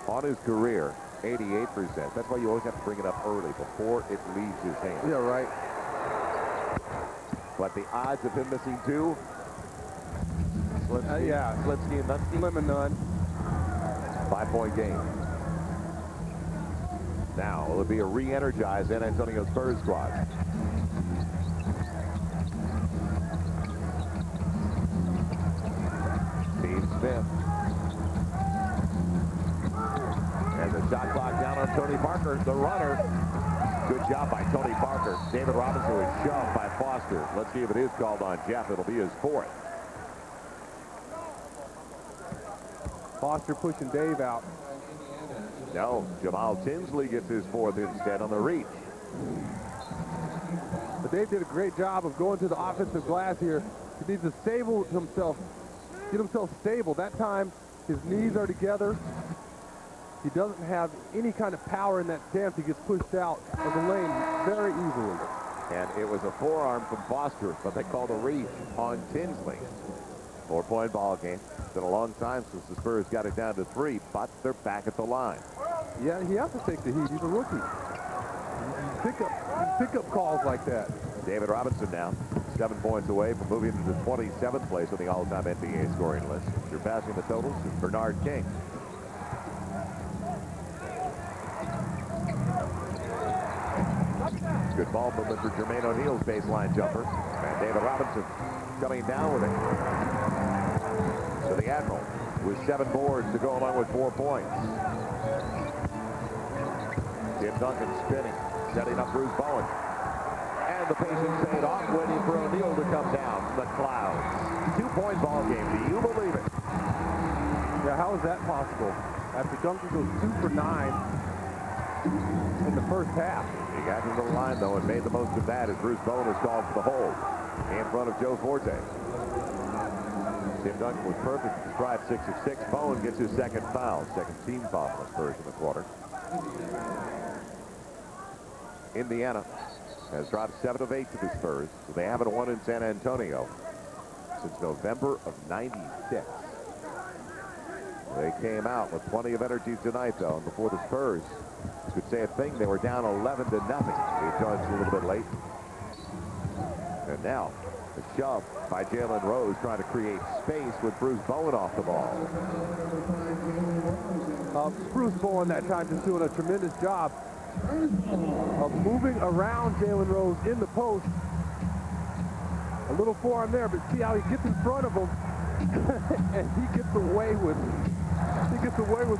On his career, 88%. That's why you always have to bring it up early before it leaves his hands. Yeah, right. But the odds of him missing 2? Slipsky and Nunsky. Slim and none. 5-point game. Now, will it be a re-energized San Antonio Spurs squad? Steve Smith. And the shot clock down on Tony Parker, the runner. Good job by Tony Parker. David Robinson was shoved by Foster. Let's see if it is called on Jeff. It'll be his 4th. Foster pushing Dave out. No, Jamal Tinsley gets his 4th instead on the reach. But Dave did a great job of going to the offensive glass here. He needs to stable himself, get himself stable. That time, his knees are together. He doesn't have any kind of power in that stance. He gets pushed out of the lane very easily. And it was a forearm from Foster, but they called a reach on Tinsley. 4-point ball game. It's been a long time since the Spurs got it down to 3, but they're back at the line. Yeah, he has to take the heat. He's a rookie. Pick up calls like that. David Robinson now. 7 points away from moving into the 27th place on the all-time NBA scoring list. Surpassing the totals is Bernard King. Good ball movement for Jermaine O'Neal's baseline jumper. And David Robinson coming down with it. So the Admiral with 7 boards to go along with 4 points. Tim Duncan spinning, setting up Bruce Bowen. And the patience paid off, waiting for O'Neal to come down from the clouds. 2-point ball game. Do you believe it? Yeah, how is that possible? After Duncan goes 2 for 9 in the first half. He got to the line, though, and made the most of that as Bruce Bowen is called for the hold in front of Joe Forte. Tim Duncan was perfect to stride 6 of 6. Bowen gets his second foul, second team foul on the Spurs in the quarter. Indiana has dropped 7 of 8 to the Spurs, so they haven't won in San Antonio since November of '96. They came out with plenty of energy tonight, though, and before the Spurs could say a thing, they were down 11-0. They joined a little bit late. And now, a shove by Jalen Rose trying to create space with Bruce Bowen off the ball. Bruce Bowen that time just doing a tremendous job of moving around Jalen Rose in the post. A little forearm there, but see how he gets in front of him and he gets away with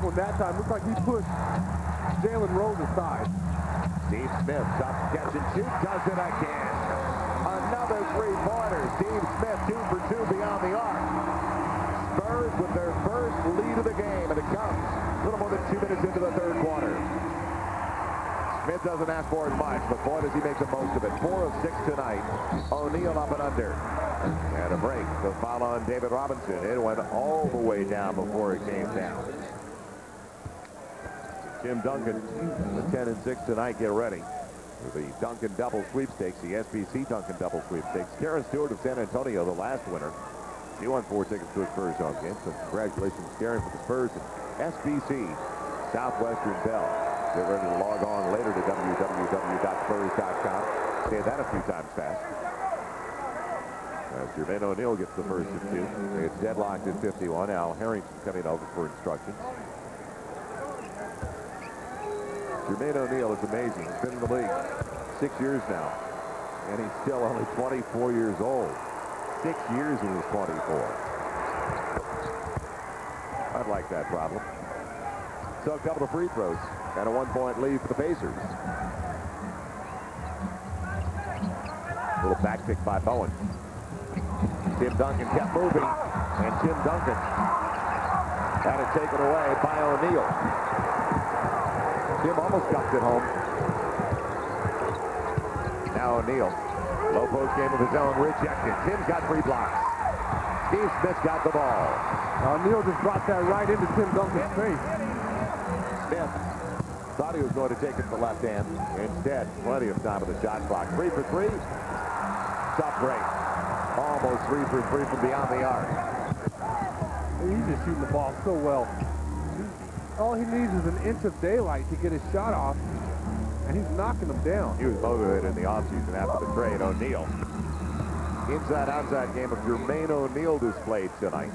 one that time. Looks like he pushed Jalen Rose aside. Steve Smith, tough catch and shoot, does it again. Another 3-pointer. Steve Smith 2 for 2 beyond the arc. Spurs with their first lead of the game, and it comes a little more than 2 minutes into the third quarter. Smith doesn't ask for as much, but boy, does he make the most of it. 4 of 6 tonight. O'Neal up and under. And a break. The foul on David Robinson. It went all the way down before it came down. Tim Duncan, the 10 and 6 tonight. Get ready for the Duncan double sweepstakes, the SBC Duncan double sweepstakes. Karen Stewart of San Antonio, the last winner. She won 4 tickets to a Spurs home game. So congratulations, Karen, for the Spurs and SBC Southwestern Bell. Get ready to log on later to www.spurs.com. Say that a few times fast. As Jermaine O'Neal gets the first of 2. It's deadlocked at 51. Al Harrington coming over for instructions. Jermaine O'Neal is amazing. He's been in the league 6 years now. And he's still only 24 years old. 6 years he was 24. I'd like that problem. So a couple of free throws and a 1-point lead for the Pacers. Little back pick by Bowen. Tim Duncan kept moving, and Tim Duncan had it taken away by O'Neal. Tim almost got it home. Now O'Neal, low post game of his own, rejected. Tim's got 3 blocks. Steve Smith got the ball. O'Neal just brought that right into Tim Duncan's face. Smith thought he was going to take it to the left hand. Instead, plenty of time on the shot clock. 3 for 3. Tough break. Almost 3 for 3 from beyond the arc. He's just shooting the ball so well. All he needs is an inch of daylight to get his shot off, and he's knocking them down. He was motivated in the offseason after the trade. O'Neal. Inside-outside game of Jermaine O'Neal displayed tonight.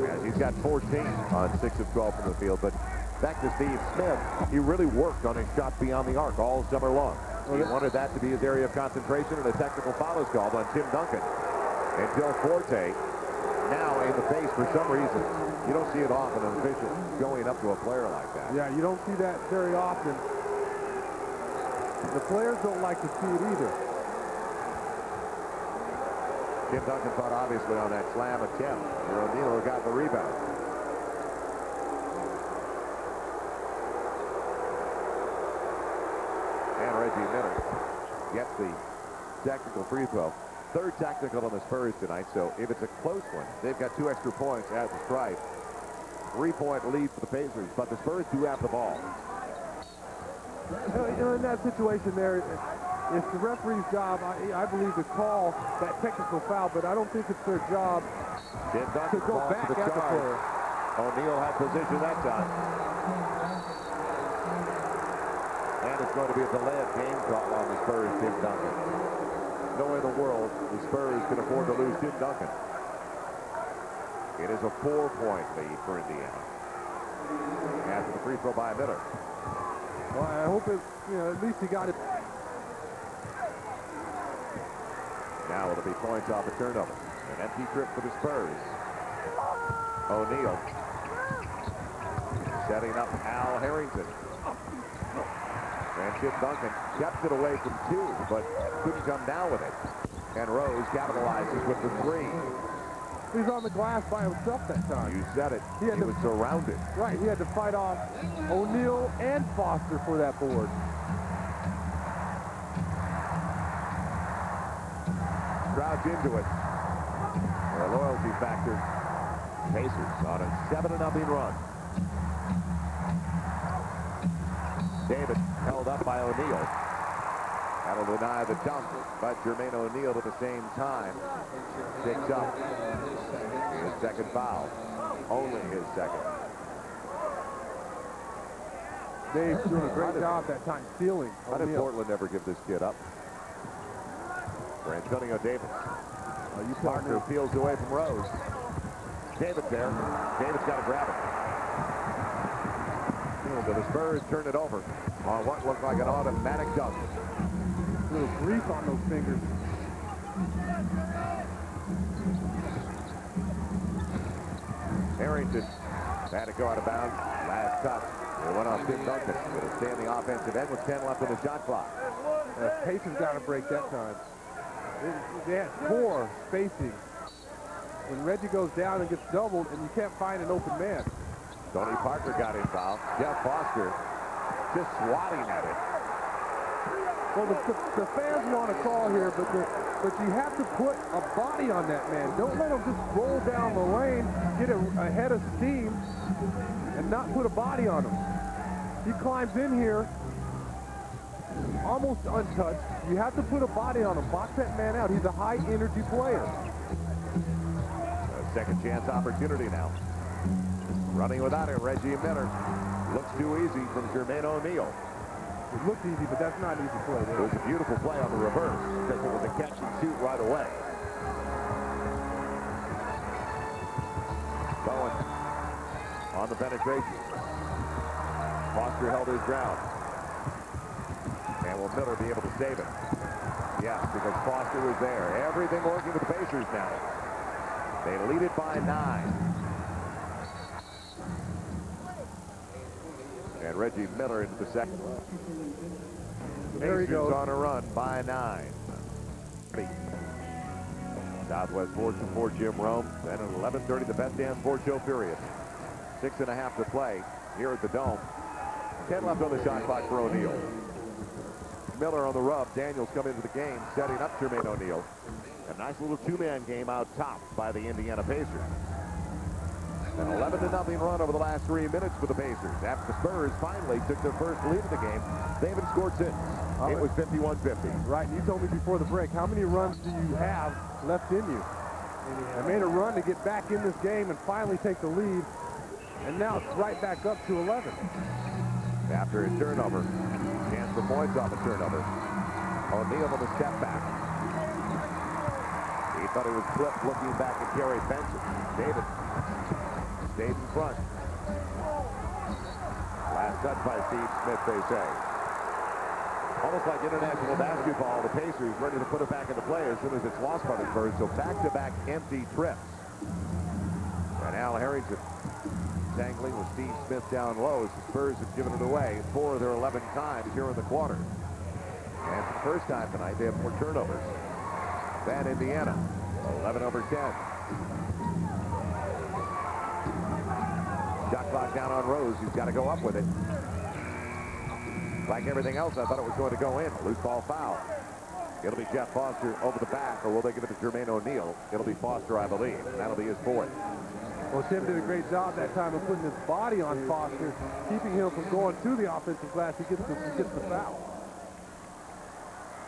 As he's got 14 on 6 of 12 from the field. But back to Steve Smith, he really worked on his shot beyond the arc all summer long. He wanted that to be his area of concentration, and a technical foul is called on Tim Duncan. Until Forte, now in the face for some reason. You don't see it often, an official going up to a player like that. Yeah, you don't see that very often. The players don't like to see it either. Tim Duncan thought obviously on that slam attempt where O'Neal got the rebound. And Reggie Miller gets the technical free throw. 3rd technical on the Spurs tonight, so if it's a close one, they've got 2 extra points at the stripe. 3-point lead for the Pacers, but the Spurs do have the ball. In that situation there, it's the referee's job, I believe, to call that technical foul, but I don't think it's their job to go back at the player. O'Neal had position that time. And it's going to be a delayed game call on the Spurs, Tim Duncan. no way in the world the Spurs can afford to lose Tim Duncan. It is a 4-point lead for Indiana. After the free throw by Miller. Well, I hope it, at least he got it. Now it'll be points off a turnover. An empty trip for the Spurs. O'Neal setting up Al Harrington. And Tim Duncan kept it away from 2, but couldn't come down with it. And Rose capitalizes with the 3. He's on the glass by himself that time. You said it. He was surrounded. Right, he had to fight off O'Neal and Foster for that board. Crowd's into it. Their loyalty factor. Pacers on a 7-0 run. David held up by O'Neal. That'll deny the dunk, but Jermaine O'Neal at the same time picks up his second foul. Only his second. Dave's doing a great job that time stealing. How did Portland ever give this kid up? For Antonio Davis. Parker peels away from Rose. Davis there. Davis got to grab it. So the Spurs turn it over on what looked like an automatic dunk. A little grease on those fingers. Harrington had to go out of bounds. Last touch. It went off Tim Duncan. It'll stay in the offensive end with 10 left on the shot clock. Pacers got to break that time. They had poor spacing. When Reggie goes down and gets doubled, and you can't find an open man. Tony Parker got involved. Jeff Foster just swatting at it. Well, the fans want to call here, but you have to put a body on that man. Don't let him just roll down the lane, get a head of steam, and not put a body on him. He climbs in here almost untouched. You have to put a body on him. Box that man out. He's a high-energy player. A second chance opportunity now. Running without it, Reggie Miller. Looks too easy from Jermaine O'Neal. It looked easy, but that's not an easy play. It was a beautiful play on the reverse because it was a catch and shoot right away. Bowen on the penetration. Foster held his ground. And will Miller be able to save it? Yes, because Foster was there. Everything working with the Pacers now. They lead it by 9. And Reggie Miller into the second. There he goes. On a run by 9. Southwest Sports for Jim Rome. Then at 11:30, the Best Damn Sports Show period. 6.5 to play here at the Dome. 10 left on the shot clock for O'Neal. Miller on the rub. Daniels come into the game, setting up Jermaine O'Neal. A nice little 2-man game out top by the Indiana Pacers. An 11-0 run over the last 3 minutes for the Pacers. After the Spurs finally took their first lead of the game, they haven't scored since. It was 51-50. Right, and you told me before the break, how many runs do you have left in you? I made a run to get back in this game and finally take the lead, and now it's right back up to 11. After a turnover, chance for points off a turnover. O'Neal on the step back. He thought he was flipped looking back at Gary Benson. David stayed in front. Last touch by Steve Smith, they say. Almost like international basketball, the Pacers ready to put it back into play as soon as it's lost by the Spurs. So back-to-back empty trips. And Al Harrington tangling with Steve Smith down low as the Spurs have given it away 4 of their 11 times here in the quarter. And for the first time tonight, they have more turnovers than Indiana. 11/10. Shot clock down on Rose, who's got to go up with it. Like everything else, I thought it was going to go in. Loose ball foul. It'll be Jeff Foster over the back, or will they give it to Jermaine O'Neal? It'll be Foster, I believe. That'll be his 4th. Well, Tim did a great job that time of putting his body on Foster, keeping him from going to the offensive glass. He gets the foul.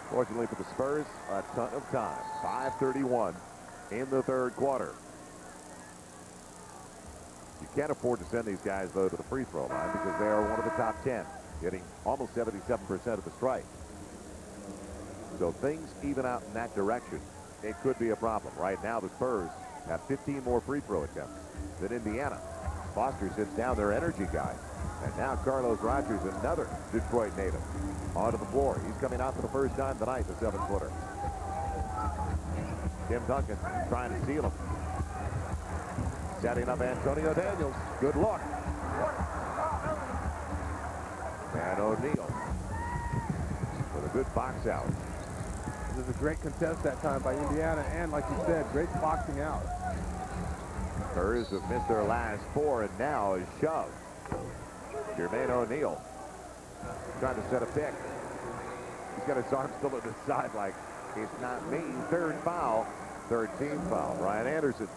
Fortunately for the Spurs, a ton of time. 5:31 in the 3rd quarter. You can't afford to send these guys, though, to the free throw line because they are one of the top 10, getting almost 77% of the strike. So things even out in that direction. It could be a problem. Right now, the Spurs have 15 more free throw attempts than Indiana. Foster sits down, their energy guy. And now Carlos Rogers, another Detroit native, onto the floor. He's coming out for the first time tonight, the 7-footer. Tim Duncan trying to steal him. Setting up Antonio Daniels. Good look. And O'Neal with a good box out. This is a great contest that time by Indiana, and like you said, great boxing out. Spurs have missed their last 4, and now is shoved. Jermaine O'Neal trying to set a pick. He's got his arm still at his side like it's not me. Third foul, third team foul. Ryan Anderson.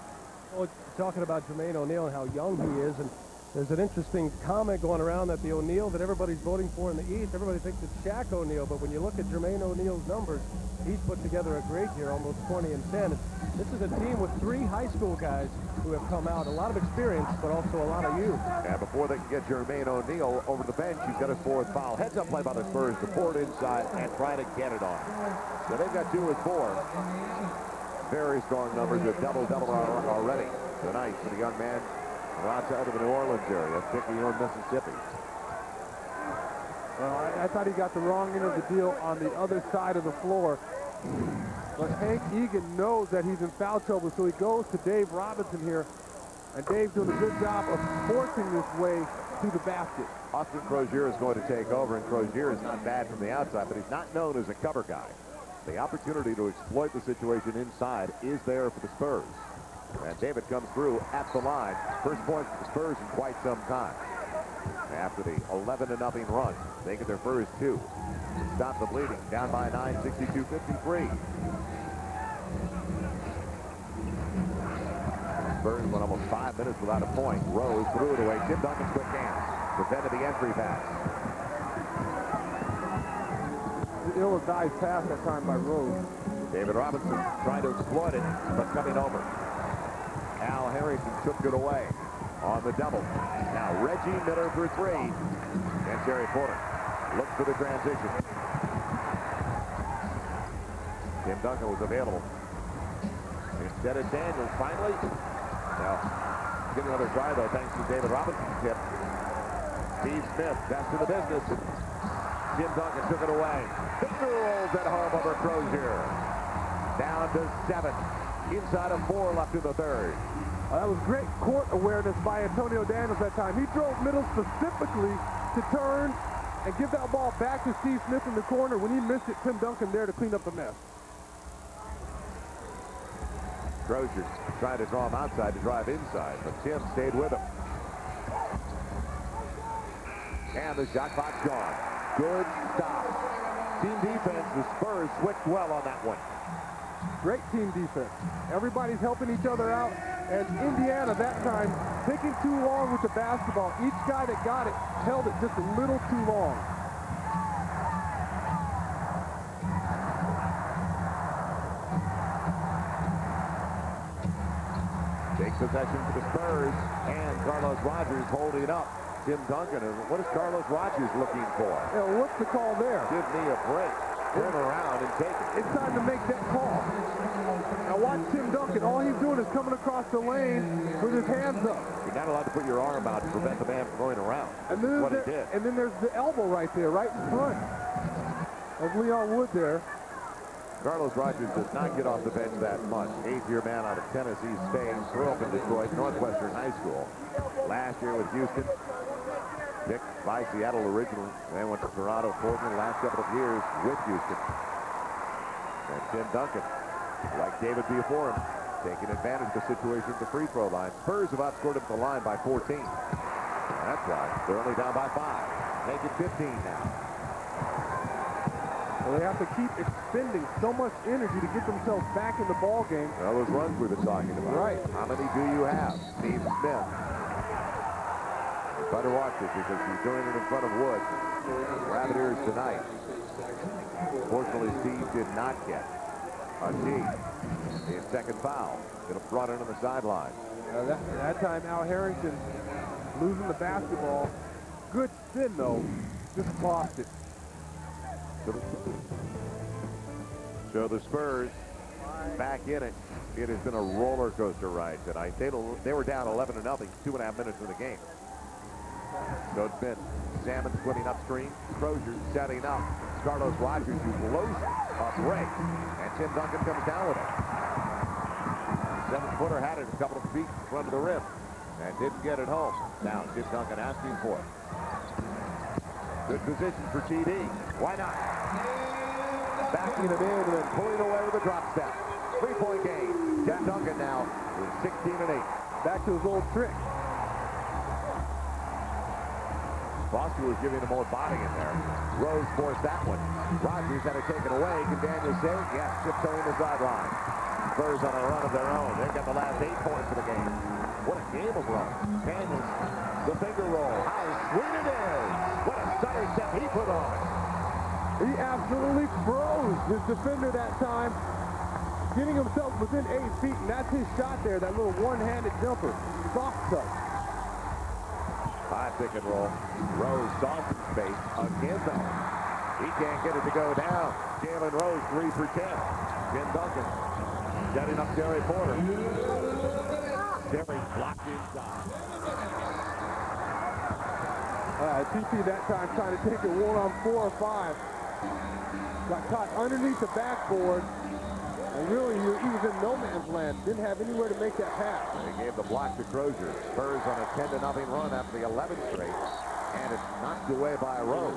Well, talking about Jermaine O'Neal and how young he is, and there's an interesting comment going around that the O'Neal that everybody's voting for in the East, everybody thinks it's Shaq O'Neal, but when you look at Jermaine O'Neal's numbers, he's put together a great year, almost 20 and 10. This is a team with 3 high school guys who have come out, a lot of experience, but also a lot of youth. And before they can get Jermaine O'Neal over the bench, he's got his 4th foul. Heads up play by the Spurs to pour it inside and try to get it on. So they've got 2 and 4. Very strong numbers, a double-double already tonight for the young man outside of the New Orleans area, Picayune, Mississippi. Well, I thought he got the wrong end of the deal on the other side of the floor. But Hank Egan knows that he's in foul trouble, so he goes to Dave Robinson here. And Dave's doing a good job of forcing this way to the basket. Austin Crozier is going to take over, and Crozier is not bad from the outside, but he's not known as a cover guy. The opportunity to exploit the situation inside is there for the Spurs. And David comes through at the line. First point for the Spurs in quite some time. After the 11-0 run, they get their first 2. Stop the bleeding. Down by 9, 62-53. Spurs went almost 5 minutes without a point. Rose threw it away. Tim Duncan's quick hands prevented the entry pass. The ill-advised pass that time by Rose. David Robinson trying to exploit it, but coming over. Al Harrington took it away on the double. Now Reggie Miller for 3. And Terry Porter looks for the transition. Tim Duncan was available. Instead of Daniels finally. Now, get another try though, thanks to David Robinson's tip. Steve Smith, best in the business. Tim Duncan took it away. Finger rolls at home over Crozier. Down to 7. Inside of 4 left in the third. That was great court awareness by Antonio Daniels that time. He drove middle specifically to turn and give that ball back to Steve Smith in the corner. When he missed it, Tim Duncan there to clean up the mess. Crozier tried to draw him outside to drive inside, but Tim stayed with him. And the shot clock's gone. Good stop. Team defense, the Spurs switched well on that one. Great team defense. Everybody's helping each other out. And Indiana that time taking too long with the basketball. Each guy that got it held it just a little too long. Big possession for the Spurs, and Carlos Rogers holding up Tim Duncan. And what is Carlos Rogers looking for? Yeah, what's the call there? Give me a break. Turn around and take it. It's time to make that call. Now watch Tim Duncan. All he's doing is coming across the lane with his hands up. You're not allowed to put your arm out to prevent the man from going around. And then, what he did. And then there's the elbow right there, right in front of Leon Wood there. Carlos Rogers does not get off the bench that much. 8th-year man out of Tennessee State. Grew up in Detroit, Northwestern High School. Last year with Houston. Picked by Seattle originally. Then went to Toronto, Portland, last couple of years with Houston. And Tim Duncan, like David before him, taking advantage of the situation at the free throw line. Spurs have outscored him at the line by 14. And that's why they're only down by 5. Make it 15 now. Well, they have to keep expending so much energy to get themselves back in the ball game. Well, those runs we've been talking about. Right. How many do you have? Steve Smith. You better watch it because he's doing it in front of Wood. Rabbiteers tonight. Fortunately, Steve did not get a tee. His second foul. It'll brought in on the sideline. That time, Al Harrington losing the basketball. Good spin, though. Just lost it. So the Spurs back in it. It has been a roller coaster ride tonight. They were down 11-0, 2.5 minutes in the game. So it's been Salmon swimming upstream, Crozier setting up. Carlos Rogers, who blows a break, and Tim Duncan comes down with it. 7-footer had it a couple of feet in front of the rim and didn't get it home. Now Tim Duncan asking for it. Good position for TD. Why not? Backing him in and then pulling away with a drop step. 3-point game. Tim Duncan now with 16 and 8. Back to his old trick. Foster was giving him more body in there. Rose forced that one. Rogers had it taken away. Can Daniels save? Yes, tiptoeing the sideline. Spurs on a run of their own. They've got the last 8 points of the game. What a game of run. Daniels, the finger roll. How sweet it is. What a stutter step he put on. He absolutely froze his defender that time, getting himself within 8 feet, and that's his shot there, that little one-handed jumper. Soft touch. High pick and roll. Rose soft in space. Again, though. He can't get it to go down. Jalen Rose, 3 for 10. Tim Duncan setting up Terry Porter. Terry blocked inside. TC that time trying to take it 1-on-4 or 5. Got caught underneath the backboard. And really, he was in no man's land. Didn't have anywhere to make that pass. They gave the block to Crozier. Spurs on a 10-0 run after the 11th straight. And it's knocked away by Rose.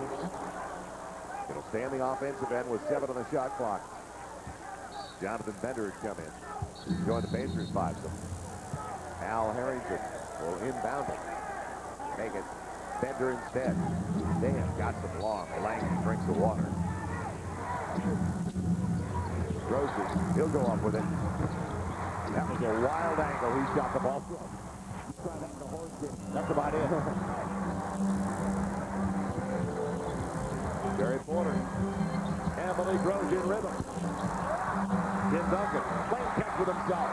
It'll stay on the offensive end with 7 on the shot clock. Jonathan Bender has come in. Join the Pacers 5-some. Al Harrington will inbound it. Make it Bender instead. They have got some long. Lang drinks the water. Rosie, he'll go up with it. That was a wild angle. He shot the ball. He's trying that in the horse game. That's about it. Terry Porter. And Malik Rose in rhythm. Tim Duncan playing catch with himself.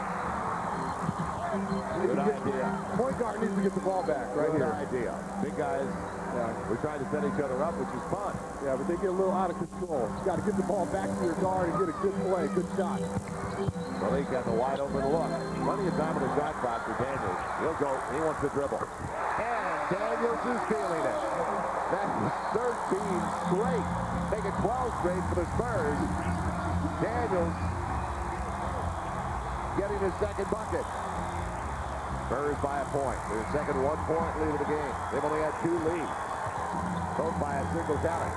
Good idea. Point guard needs to get the ball back right Good here. idea. Big guys, we're trying to set each other up, which is fun. Yeah, but they get a little out of control. You got to get the ball back to your guard and get a good play, good shot. Malik got the wide open look. Plenty of time on the shot clock for Daniels. He'll go. He wants to dribble. And Daniels is feeling it. That's 13 straight. Make it 12 straight for the Spurs. Daniels getting his second bucket. Spurs by a point. Their second 1-point lead of the game. They've only had 2 leads. Both by a single count.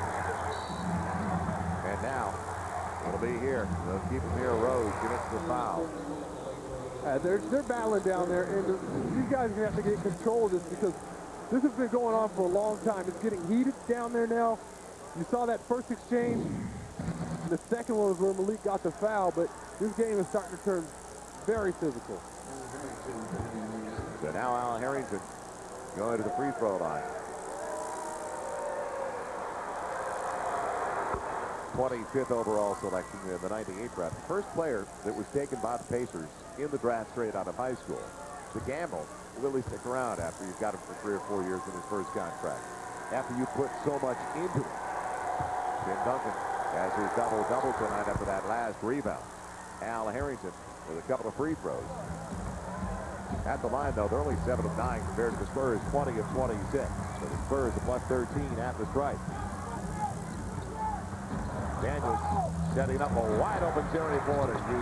And now, it'll be here. They'll keep him here. Rose commits the foul. They're battling down there, and these guys are going to have to get control of this because this has been going on for a long time. It's getting heated down there now. You saw that first exchange. The second one was where Malik got the foul, but this game is starting to turn very physical. So now Al Harrington going to the free throw line. 25th overall selection in the 98 draft. First player that was taken by the Pacers in the draft straight out of high school. The gamble will really stick around after you've got him for 3 or 4 years in his first contract. After you put so much into it. Tim Duncan has his double-double tonight after that last rebound. Al Harrington with a couple of free throws. At the line, though, they're only 7 of 9 compared to the Spurs, 20 of 26. So the Spurs are plus 13 at the stripe. Daniels setting up a wide-open Terry Porter. You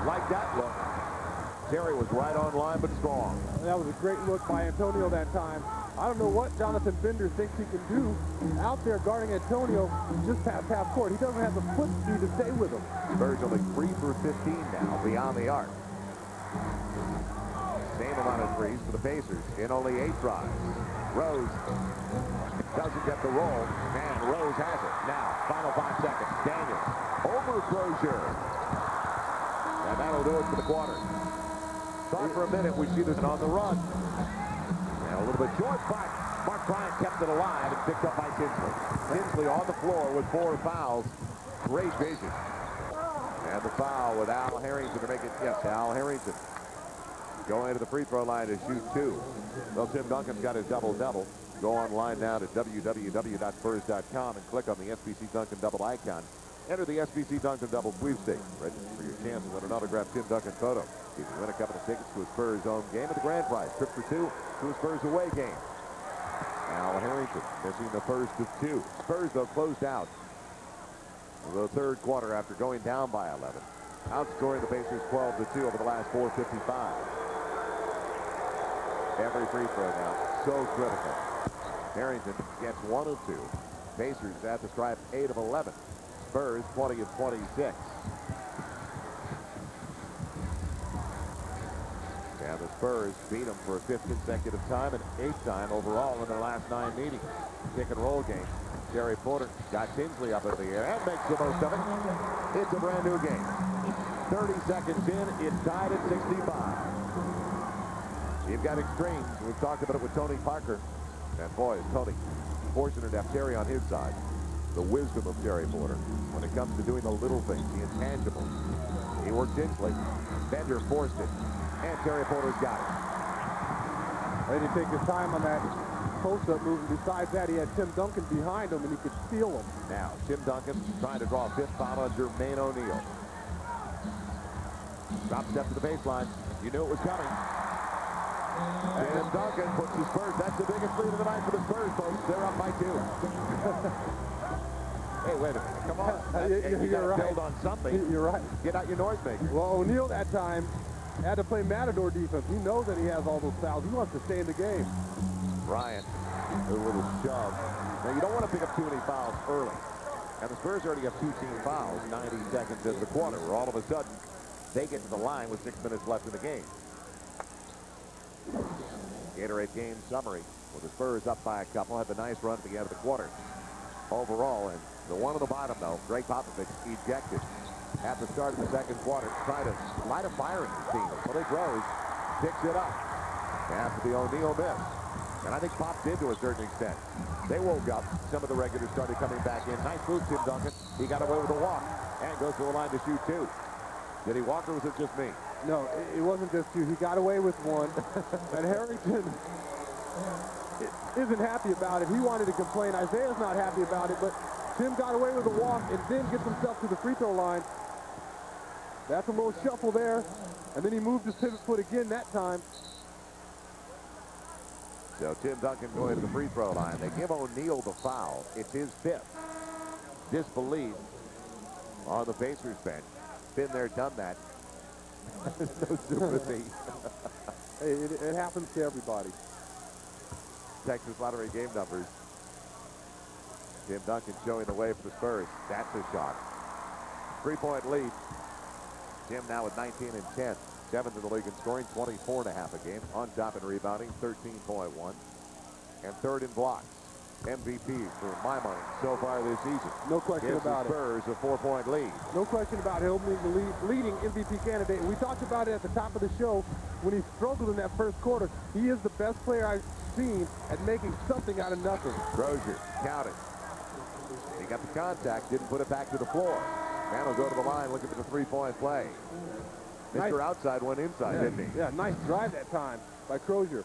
like that look. Terry was right on line, but strong. That was a great look by Antonio that time. I don't know what Jonathan Bender thinks he can do out there guarding Antonio just past half court. He doesn't have the foot speed to stay with him. Spurs only 3 for 15 now beyond the arc. Same amount of threes for the Pacers in only 8 tries. Rose doesn't get the roll. Man, Rose has it. Now, final 5 seconds. Daniels over Crozier. And that'll do it for the quarter. Thought for a minute we'd see this on the run. And a little bit short, but Mark Bryant kept it alive and picked up by Tinsley. Tinsley on the floor with 4 fouls. Great vision. And the foul with Al Harrington to make it, yes, Al Harrington. Going to the free throw line to shoot 2. Well, Tim Duncan's got his double-double. Go online now to www.spurs.com and click on the SBC Duncan double icon. Enter the SBC Duncan Double Sweepstakes. Register for your chance to win an autographed Tim Duncan photo. You can win a couple of tickets to a Spurs home game at the grand prize. Trip for two to a Spurs away game. Al Harrington missing the first of two. Spurs, though, closed out the third quarter after going down by 11. Outscoring the Pacers 12-2 over the last 4:55. Every free throw now so critical. Harrington gets 1 of 2. Pacers at the stripe 8 of 11. Spurs 20 of 26. And the Spurs beat them for a 5th consecutive time and 8th time overall in their last 9 meetings. Pick and roll game. Terry Porter got Tinsley up in the air and makes the most of it. It's a brand new game. 30 seconds in, it's tied at 65. You've got extremes. We've talked about it with Tony Parker. And boy, is Tony fortunate to have Terry on his side. The wisdom of Terry Porter when it comes to doing the little things, the intangibles. He worked Tinsley. Bender forced it. And Terry Porter's got it. They didn't take his time on that post-up move. And besides that, he had Tim Duncan behind him, and he could steal him. Now, Tim Duncan trying to draw a 5th foul on Jermaine O'Neal. Drop step to the baseline. You knew it was coming. And Duncan puts the Spurs. That's the biggest lead of the night for the Spurs, folks. They're up by 2. Hey, wait a minute. Come on. You got to build on something. You're right. Get out your noisemaker. Well, O'Neal that time had to play Matador defense. He knows that he has all those fouls. He wants to stay in the game. Bryant, a little shove. Now, you don't want to pick up too many fouls early. And the Spurs already have 2 team fouls, 90 seconds in the quarter, where all of a sudden they get to the line with 6 minutes left in the game. Gatorade game summary. With the Spurs up by a couple, had the nice run at the end of the quarter. Overall, and the one on the bottom, though, Greg Popovich ejected at the start of the second quarter, trying to light a fire in his team. Malik Rose picks it up after the O'Neal miss. And I think Pop did to a certain extent. They woke up. Some of the regulars started coming back in. Nice move, Tim Duncan. He got away with a walk and goes to the line to shoot 2. Did he walk or was it just me? No, it wasn't just 2. He got away with 1. And Harrington isn't happy about it. He wanted to complain. Isaiah's not happy about it, but Tim got away with a walk and then gets himself to the free throw line. That's a little shuffle there. And then he moved his pivot foot again that time. So Tim Duncan going to the free throw line. They give O'Neal the foul. It's his 5th. Disbelief on the Pacers bench. Been there, done that. No sympathy. Hey, it happens to everybody. Texas Lottery game numbers. Tim Duncan showing the way for the Spurs. That's a shot. 3-point lead. Tim now with 19 and 10. 7th in the league in scoring, 24.5 a game. On top in rebounding, 13.1. And 3rd in blocks. MVP for my money so far this season. No question about it. Spurs a 4-point lead. No question about it. He'll be the leading MVP candidate. And we talked about it at the top of the show when he struggled in that first quarter. He is the best player I've seen at making something out of nothing. Crozier counted. He got the contact, didn't put it back to the floor. Man will go to the line looking for the 3-point play. Mr. Outside went inside, didn't he? Yeah, nice drive that time by Crozier.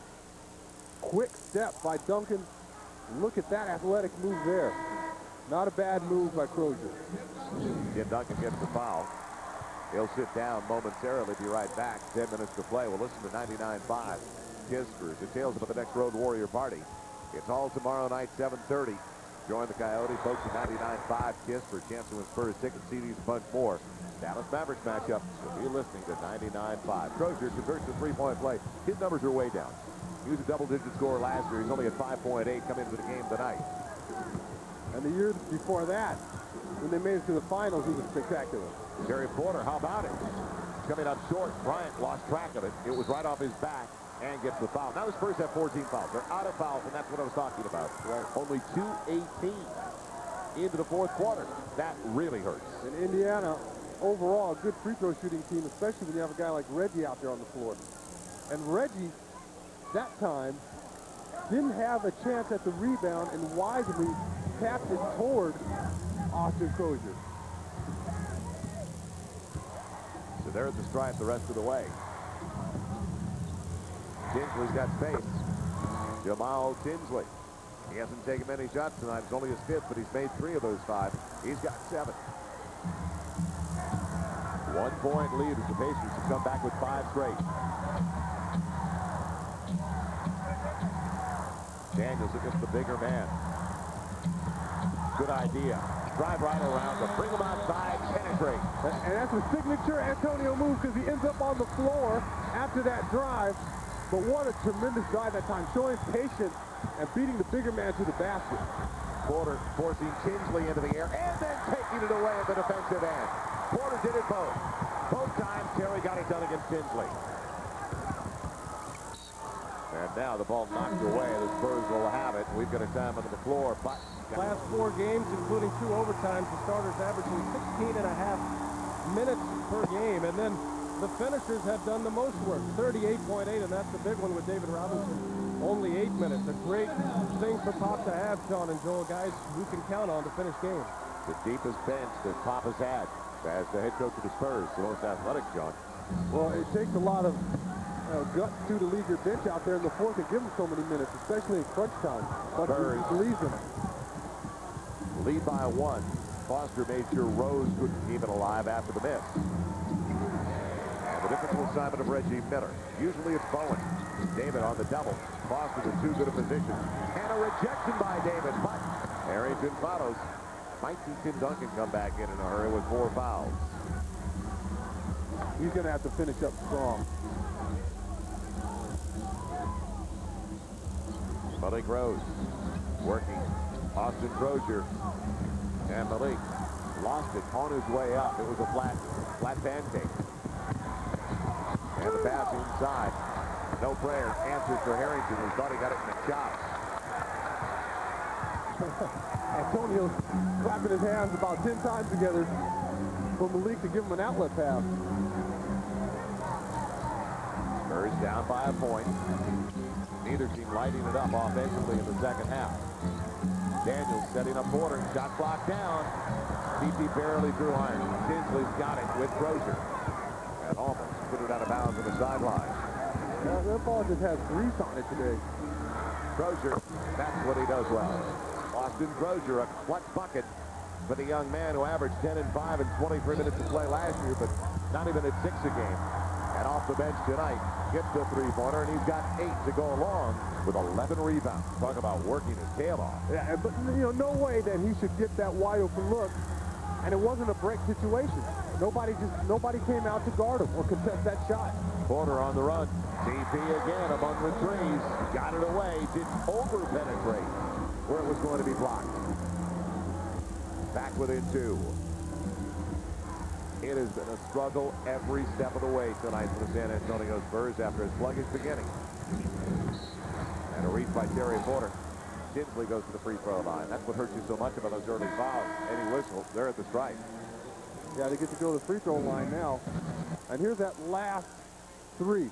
Quick step by Duncan. Look at that athletic move there. Not a bad move by Crozier. Tim Duncan gets the foul. He'll sit down momentarily. Be right back. 10 minutes to play. We'll listen to 99.5 Kispers. Details about the next Road Warrior party. It's all tomorrow night, 7:30. Join the Coyotes folks at 99.5 Kiss for a chance to win Spurs tickets, CDs, a bunch more. Dallas Mavericks matchup. So be listening to 99.5. Crozier converts the 3-point play. His numbers are way down. He was a double-digit scorer last year. He's only at 5.8 coming into the game tonight. And the year before that, when they made it to the finals, he was spectacular. Terry Porter, how about it? Coming up short. Bryant lost track of it. It was right off his back and gets the foul. Now the Spurs have 14 fouls. They're out of fouls, and that's what I was talking about. Right. Only 2:18 into the fourth quarter. That really hurts. In Indiana, overall, a good free throw shooting team, especially when you have a guy like Reggie out there on the floor. And Reggie, that time, didn't have a chance at the rebound and wisely tapped it toward Austin Crozier. So they're at the stripe the rest of the way. Tinsley's got space. Jamal Tinsley. He hasn't taken many shots tonight. It's only his 5th, but he's made 3 of those 5. He's got 7. 1-point lead as the Pacers have come back with 5 straight. Daniels against the bigger man. Good idea. Drive right around to bring him outside, penetrate. And that's a signature Antonio move because he ends up on the floor after that drive. But what a tremendous drive that time, showing patience and beating the bigger man to the basket. Porter forcing Tinsley into the air and then taking it away at the defensive end. Porter did it both. Both times Terry got it done against Tinsley. And now the ball knocked away. The Spurs will have it. We've got a time on the floor. But Last 4 games, including 2 overtimes, the starters averaging 16.5 minutes per game. And then the finishers have done the most work, 38.8, and that's the big one with David Robinson. Only 8 minutes. A great thing for Pop to have, Sean and Joel, guys who can count on to finish games. the deepest bench that Pop has had as the head coach of the Spurs, the most athletic, John. Well, it takes a lot of guts to leave your bench out there in the fourth and give them so many minutes, especially in crunch time. But he believes in them. Lead by 1. Foster made sure Rose couldn't keep it alive after the miss. And the differential assignment of Reggie Miller. Usually it's Bowen. David on the double. Foster with 2 good positions. And a rejection by David, but Harrington follows. Might see Tim Duncan come back in a hurry with 4 fouls. He's going to have to finish up strong. Malik Rose working. Austin Crozier and Malik lost it on his way up. It was a flat pancake. And the pass inside. No prayer. Answers for Harrington. He thought he got it in the chops. Antonio's clapping his hands about 10 times together for Malik to give him an outlet pass. Spurs down by a point. Neither team lighting it up offensively in the second half. Daniels setting up Porter. Shot blocked down. CP barely through iron. Tinsley's got it with Crozier. And almost put it out of bounds on the sideline. That ball just has grease on it today. Crozier, that's what he does well. Austin Crozier, a clutch bucket for the young man who averaged 10 and 5 and 23 minutes of play last year, but not even at 6 a game. And off the bench tonight, gets the 3-pointer, and he's got 8 to go along with 11 rebounds. Talk about working his tail off. Yeah, but no way that he should get that wide open look. And it wasn't a break situation. Nobody came out to guard him or contest that shot. Porter on the run. TP again among the threes. Got it away. Didn't over-penetrate where it was going to be blocked. Back within 2. It has been a struggle every step of the way tonight for the San Antonio Spurs after a sluggish beginning. And a reach by Terry Porter. Tinsley goes to the free throw line. That's what hurts you so much about those early fouls. Any whistle, they're at the stripe. Yeah, they get to go to the free throw line now. And here's that last 3.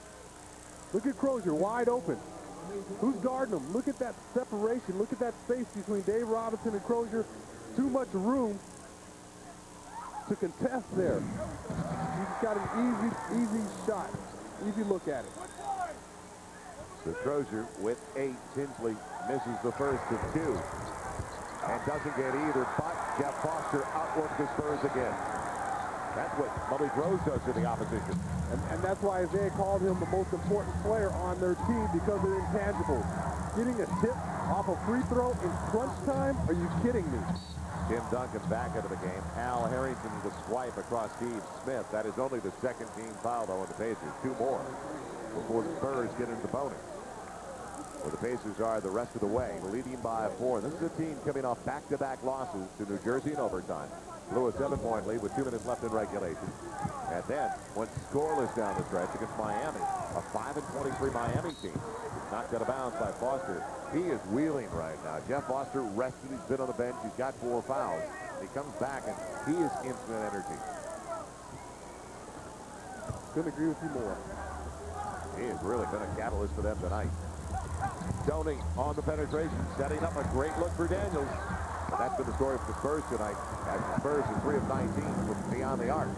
Look at Crozier, wide open. Who's guarding him? Look at that separation. Look at that space between Dave Robinson and Crozier. Too much room to contest there. He's got an easy shot. Easy look at it. So Crozier with 8. Tinsley misses the first of 2. And doesn't get either, but Jeff Foster outworked the Spurs again. That's what Malik Rose does to the opposition. And that's why Isaiah called him the most important player on their team, because of their intangibles. Getting a tip off a free throw in crunch time? Are you kidding me? Tim Duncan back into the game. Al Harrington with a swipe across Steve Smith. That is only the second team foul, though, on the Pacers. 2 more before the Spurs get into the bonus. Where the Pacers are the rest of the way, leading by 4. This is a team coming off back-to-back losses to New Jersey in overtime. Blew a 7-point lead with 2 minutes left in regulation. And then went scoreless down the stretch against Miami. A 5-23 Miami team. Knocked out of bounds by Foster. He is wheeling right now. Jeff Foster rested. He's been on the bench. He's got 4 fouls. He comes back, and he is infinite energy. Couldn't agree with you more. He has really been a catalyst for them tonight. Stoney on the penetration, setting up a great look for Daniels. But that's been the story for the Spurs tonight, as the Spurs are 3 of 19 from beyond the arc.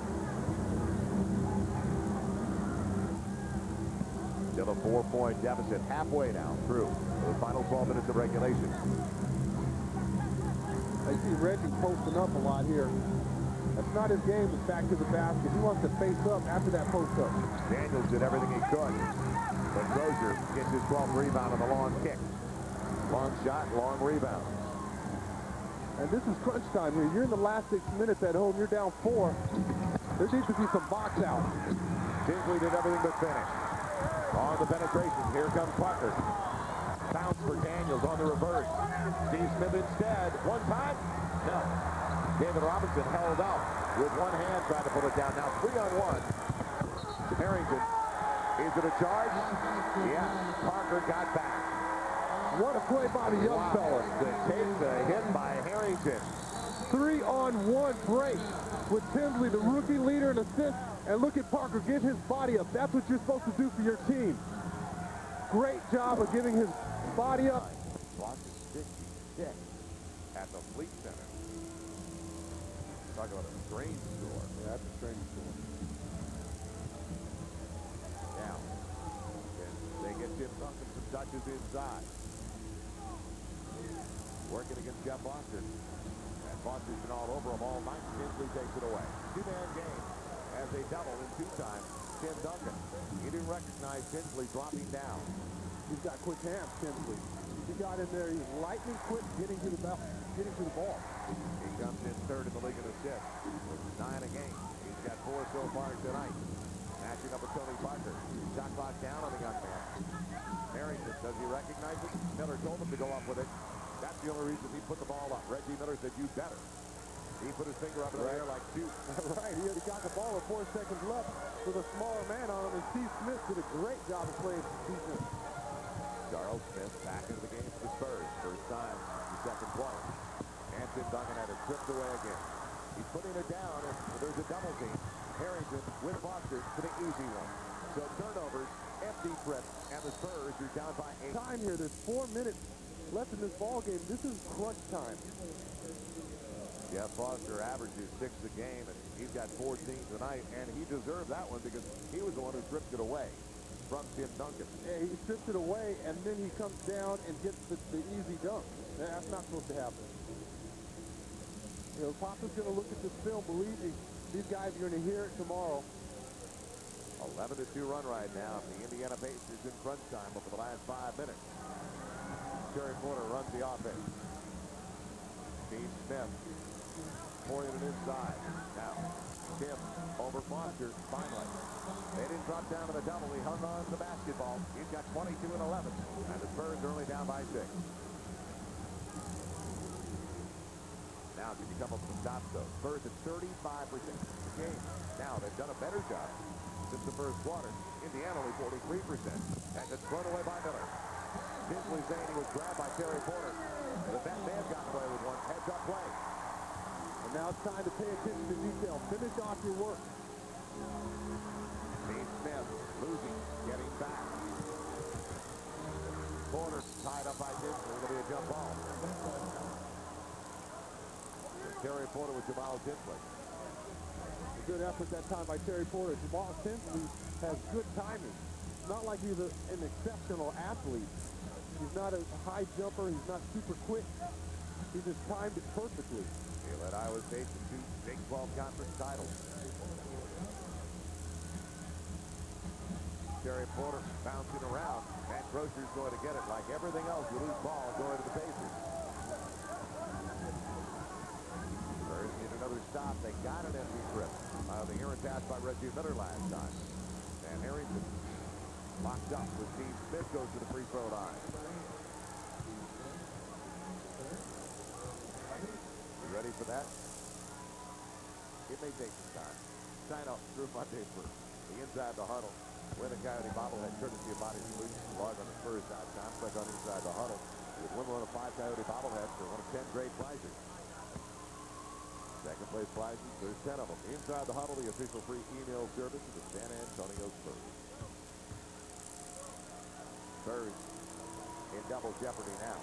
Still a 4-point deficit, halfway now through the final 12 minutes of regulation. I see Reggie posting up a lot here. That's not his game, is back to the basket. He wants to face up after that post-up. Daniels did everything he could. But Crozier gets his 12th rebound on the long kick. Long shot, long rebound. And this is crunch time here. You're in the last 6 minutes at home. You're down 4. There needs to be some box out. Tinsley did everything but finish. On the penetration, here comes Parker. Bounce for Daniels on the reverse. Steve Smith instead. One time? No. David Robinson held up with one hand trying to pull it down. Now 3-on-1. Harrington. Is it a charge? Yeah. Parker got back. What a play by the young fella. To take the hit by Harrington. 3-on-1 break with Tinsley, the rookie leader in assists. And look at Parker give his body up. That's what you're supposed to do for your team. Great job of giving his body up. Boston 66 at the Fleet Center. Talk about a strange score. Yeah, that's a strange score. Now, they get Tim Duncan some touches inside. Working against Jeff Foster. And Foster's been all over him all night. Tinsley takes it away. Two-man game as they double in two-time. Tim Duncan. He didn't recognize Tinsley dropping down. He's got quick hands, Tinsley. He got in there. He's lightning quick getting to the ball. He comes in third in the league in assists. 9 a game. He's got 4 so far tonight. Matching up with Tony Parker. Shot clock down on the young man. Harrington, does he recognize it? Miller told him to go up with it. That's the only reason he put the ball up. Reggie Miller said, you better. He put his finger up in the air like, shoot. Right, he got the ball with 4 seconds left with a smaller man on him, and Steve Smith did a great job of playing defense. Charles Smith back into the game for the Spurs. First time in the second quarter. And Tim Duncan had it tripped away again. He's putting it down, and there's a double team. Harrington with Foster to the easy one. So turnovers, empty trip, and the Spurs are down by 8. Time here, there's 4 minutes left in this ball game. This is crunch time. Jeff Foster averages 6 a game, and he's got 14 tonight, and he deserved that one because he was the one who stripped it away from Tim Duncan. Yeah, he strips it away, and then he comes down and gets the easy dunk. That's not supposed to happen. You know, Papa's going to look at this film. Believe me, these guys are going to hear it tomorrow. 11-2 run right now. The Indiana Pacers in crunch time over the last 5 minutes. Terry Porter runs the offense. Steve Smith pouring it inside. Now, Tim over Foster, finally. They didn't drop down to the double. He hung on to the basketball. He's got 22 and 11. And the Spurs are only down by 6. Now, can you come up with some stops, though? Spurs at 35% of the game. Now, they've done a better job since the first quarter. Indiana only 43%. And it's thrown away by Miller. Tinsley saying he was grabbed by Terry Porter. The vet may have gotten away with one heads-up play. And now it's time to pay attention to detail. Finish off your work. Steve Smith losing, getting back. Porter tied up by Tinsley. It'll be a jump ball. Terry Porter with Jamal Tinsley. A good effort that time by Terry Porter. Jamal Tinsley has good timing. It's not like he's an exceptional athlete. He's not a high jumper. He's not super quick. He just timed it perfectly. He led Iowa State to 2 Big 12 conference titles. Terry Porter bouncing around. Matt Crozier's going to get it. Like everything else, you lose ball going to the Pacers. Spurs need another stop. They got an empty trip. The errant pass by Reggie Miller last time. And Harrington locked up with Steve Smith goes to the free throw line. You ready for that? It may take some time. Sign up through Monday first. The Inside the Huddle. Win a Coyote bobblehead courtesy of Body Solutions. Log on to Spurs.com. Click on Inside the Huddle. You'll win one of 5 Coyote bobbleheads for one of 10 great prizes. Second place prizes, there's 10 of them. Inside the Huddle, the official free email service of the San Antonio Spurs. Spurs in double jeopardy now.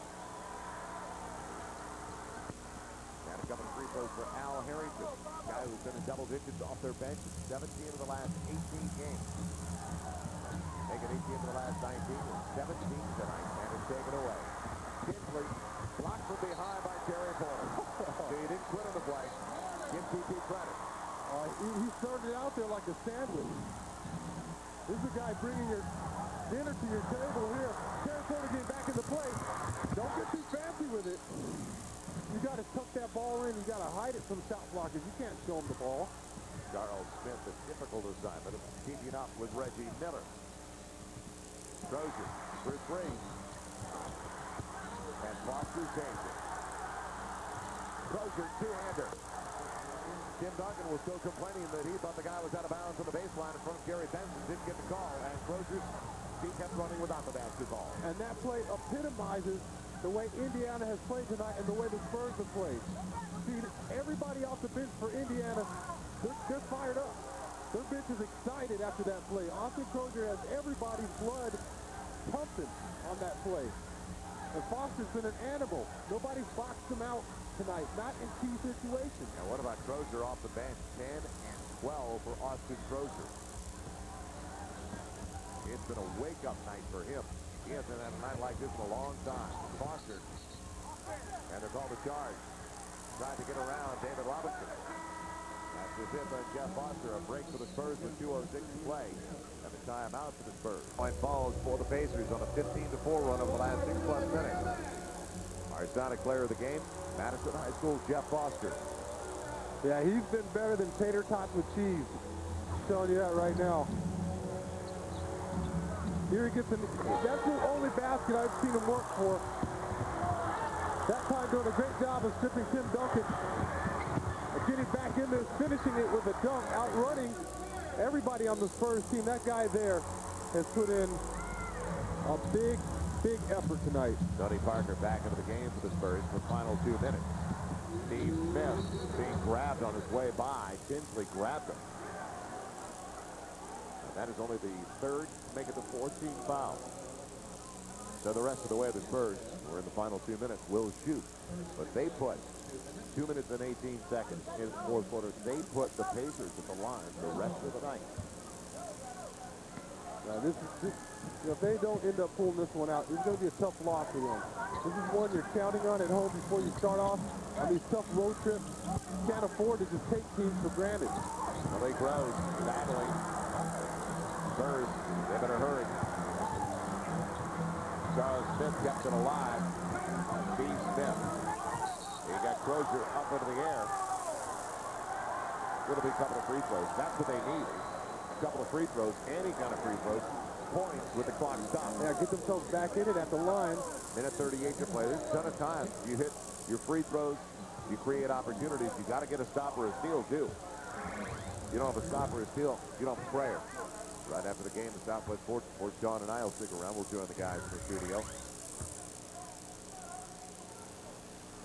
And a couple of free throws for Al Harrington, guy who's been in double digits off their bench in 17 of the last 18 games. Taking 18 of the last 19 and 17 tonight, and it's taken away. Tinsley blocked from behind by Terry Porter. So he didn't quit on the play. Give TP credit. like a sandwich. This is a guy bringing your dinner to your table here. Sarasota getting back in the play. Don't get too fancy with it. You got to tuck that ball in. You got to hide it from shot blockers. You can't show them the ball. Charles Smith, a difficult assignment of keeping up with Reggie Miller. Trojan for three. And Foster takes it. Trojan two-hander. Tim Duncan was still complaining that he thought the guy was out of bounds on the baseline in front of Gary Benson. Didn't get the call, and Crozier's he kept running without the basketball. And that play epitomizes the way Indiana has played tonight and the way the Spurs have played. See, everybody off the bench for Indiana, they're fired up. Their bench is excited after that play. Austin Crozier has everybody's blood pumping on that play. And Foster's been an animal. Nobody's boxed him out tonight, not in key situations. Now, what about Crozier off the bench? 10 and 12 for Austin Crozier. It's been a wake-up night for him. He hasn't had a night like this in a long time. Foster, and they're called a charge. Trying to get around David Robinson. That's the tip on Jeff Foster. A break for the Spurs with 2:06 to play. And the timeout for the Spurs. Point falls for the Pacers on a 15-4 run over the last 6+ minutes. Our Sonic player of the game, Madison High School, Jeff Foster. Yeah, he's been better than tater tots with cheese. I'm telling you that right now. Here he gets in. That's the only basket I've seen him work for. That time doing a great job of stripping Tim Duncan. And getting back in there, finishing it with a dunk, outrunning everybody on the Spurs team. That guy there has put in a big effort tonight. Tony Parker back into the game for the Spurs for the final 2 minutes. Steve Smith being grabbed on his way by. Tinsley grabbed him. And that is only the third, make it the 14th foul. So the rest of the way the Spurs, we're in the final 2 minutes, will shoot. But they put 2 minutes and 18 seconds in the fourth quarter. They put the Pacers at the line the rest of the night. If they don't end up pulling this one out, it's going to be a tough loss for them. This is one you're counting on at home before you start off. On these tough road trips, you can't afford to just take teams for granted. Malik Rose battling. Spurs, they better hurry. Charles Smith kept it alive. Steve Smith. He got Crozier up into the air. It'll be a couple of free throws. That's what they need. A couple of free throws, any kind of free throws. Points with the clock stopped. Yeah, get themselves back in it at the line. Minute 38 to play. There's a ton of time. You hit your free throws. You create opportunities. You got to get a stop or a steal, too. You don't have a stop or a steal. You don't have a prayer. Right after the game, the Southwest Sports Report, John and I will stick around. We'll join the guys in the studio.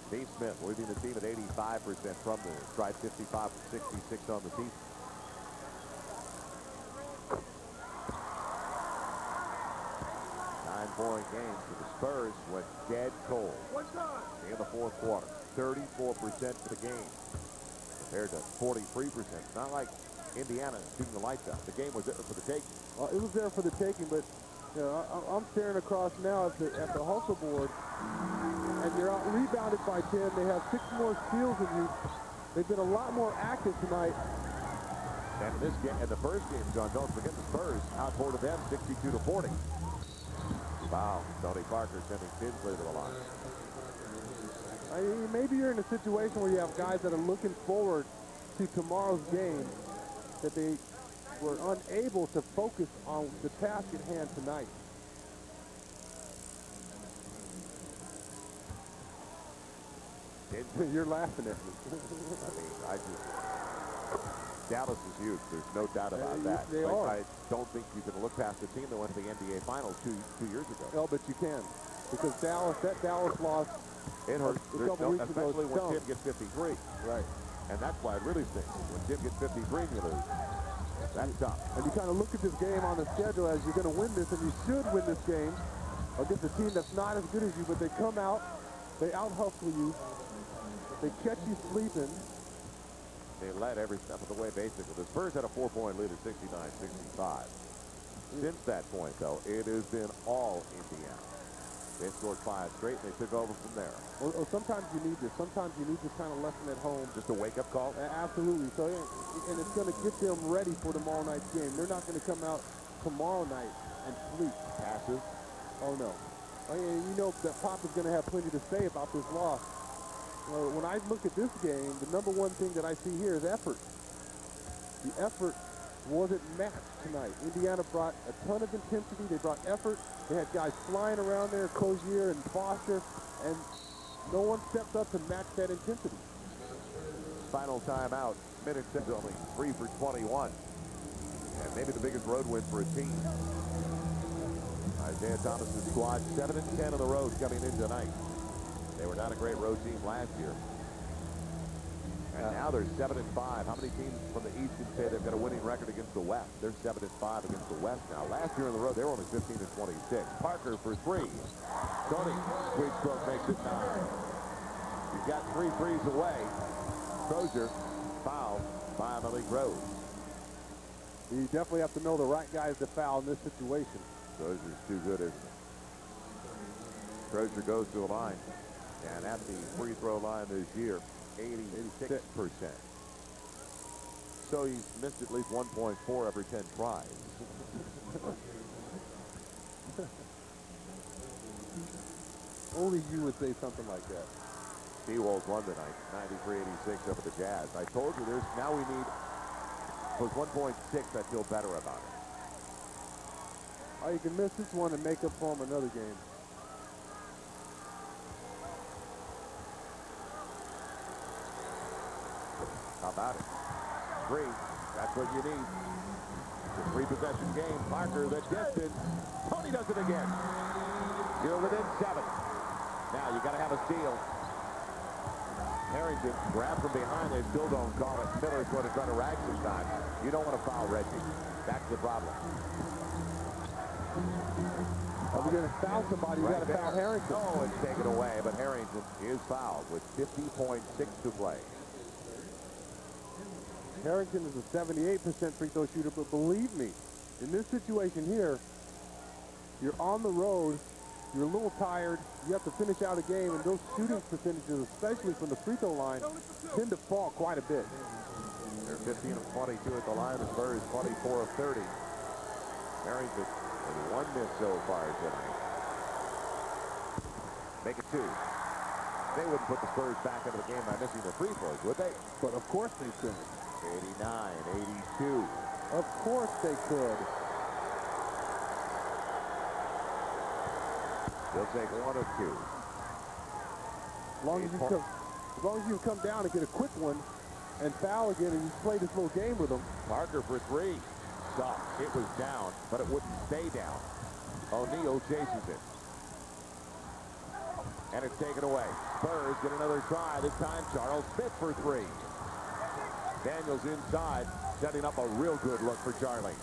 Steve Smith leading the team at 85% from the strike, 55 from 66 on the season. Nine-point game for the Spurs went dead cold in the fourth quarter. 34% for the game compared to 43%. It's not like Indiana shooting the lights out. The game was there for the taking. Well, it was there for the taking, but you know, I'm staring across now at the hustle board, and you're out rebounded by 10. They have 6 more steals than you. They've been a lot more active tonight. And in this game, in the first game, John, don't forget the Spurs outboarded them 62-40. Wow, Tony Parker sending Tinsley to the line. I mean, maybe you're in a situation where you have guys that are looking forward to tomorrow's game, that they were unable to focus on the task at hand tonight. You're laughing at me. I mean, Dallas is huge. There's no doubt about that. They are. I don't think you can look past the team that went to the NBA Finals two years ago. No, but you can. Because that Dallas loss, it hurts. Especially when stunk. Tim gets 53. Right. And that's why it really stinks. When Tim gets 53, you lose. That's tough. And you kind of look at this game on the schedule as you're going to win this, and you should win this game against a team that's not as good as you, but they come out, they out-hustle you, they catch you sleeping. They led every step of the way, basically. The Spurs had a 4-point lead at 69-65. Since that point, though, it has been all Indiana. They scored 5 straight, and they took over from there. Or sometimes you need this. Sometimes you need this kind of lesson at home. Just a wake-up call? Absolutely. So, and it's going to get them ready for tomorrow night's game. They're not going to come out tomorrow night and sleep. Passive? Oh, no. And you know that Pop is going to have plenty to say about this loss. When I look at this game, the number one thing that I see here is effort. The effort wasn't matched tonight. Indiana brought a ton of intensity. They brought effort. They had guys flying around there, Cozier and Foster, and no one stepped up to match that intensity. Final timeout. Minutes is only 3 for 21. And maybe the biggest road win for a team. Isaiah Thomas's squad 7-10 on the road coming in tonight. They were not a great road team last year. And now they're 7-5. How many teams from the East can say they've got a winning record against the West? They're 7-5 against the West now. Last year on the road, they were only 15-26. Parker for 3. Tony, sweet stroke makes it 9. He's got 3 threes away. Crozier fouled by Malik Rose. You definitely have to know the right guys to foul in this situation. Crozier's too good, isn't it? Crozier goes to the line. And at the free throw line this year, 86%. So he's missed at least 1.4 every 10 tries. Only you would say something like that. Seawolves won tonight, 93-86 over the Jazz. I told you there's now we need was 1.6. I feel better about it. Oh, you can miss this one and make up for him another game. How about it? 3. That's what you need. It's a 3-possession game. Parker, the distance. Tony does it again. You're within 7. Now you got to have a steal. Harrington grabbed from behind. They still don't call it. Miller's going to try to rag this time. You don't want to foul Reggie. That's the problem. If you're going to foul somebody, you got to foul Harrington. Oh, it's taken away, but Harrington is fouled with 50.6 to play. Harrington is a 78% free throw shooter, but believe me, in this situation here, you're on the road, you're a little tired, you have to finish out a game, and those shooting percentages, especially from the free throw line, tend to fall quite a bit. They're 15 of 22 at the line. The Spurs 24 of 30. Harrington with 1 miss so far tonight. Make it 2. They wouldn't put the Spurs back into the game by missing the free throws, would they? But of course they could. 89-82. Of course they could. They'll take 1 of 2. As long as you come down and get a quick one and foul again and you play this little game with them. Parker for 3. Stop. It was down, but it wouldn't stay down. O'Neal chases it. And it's taken away. Spurs get another try. This time Charles Smith for 3. Daniels inside, setting up a real good look for Charlie.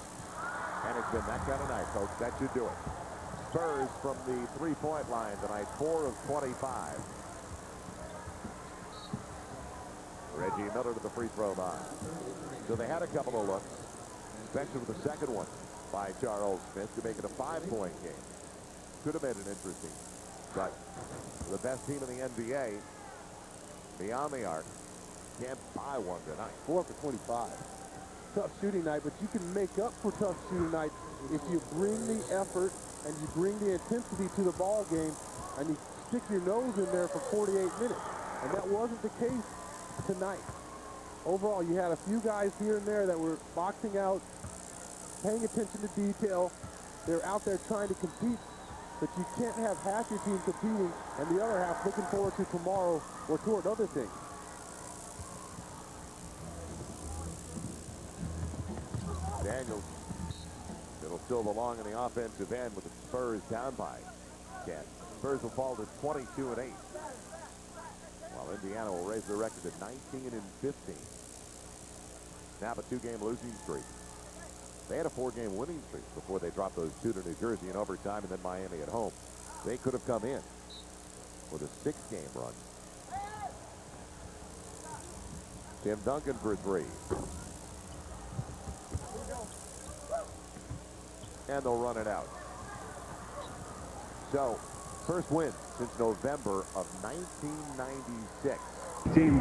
And it's been that kind of night, folks. That should do it. Spurs from the three-point line tonight, 4 of 25. Reggie Miller to the free throw line. So they had a couple of looks, especially with the second one by Charles Smith to make it a 5-point game. Could have made it interesting. But the best team in the NBA, beyond the arc, can't buy one tonight. 4 for 25. Tough shooting night, but you can make up for tough shooting night if you bring the effort and you bring the intensity to the ball game and you stick your nose in there for 48 minutes. And that wasn't the case tonight. Overall, you had a few guys here and there that were boxing out, paying attention to detail. They're out there trying to compete, but you can't have half your team competing and the other half looking forward to tomorrow or toward other things. Daniels, it'll still belong in the offensive end with the Spurs down by 10. Spurs will fall to 22-8. While Indiana will raise their record to 19-15. Snap a 2-game losing streak. They had a 4-game winning streak before they dropped those 2 to New Jersey in overtime and then Miami at home. They could have come in with a 6-game run. Tim Duncan for 3. And they'll run it out. So First win since November of 1996. Team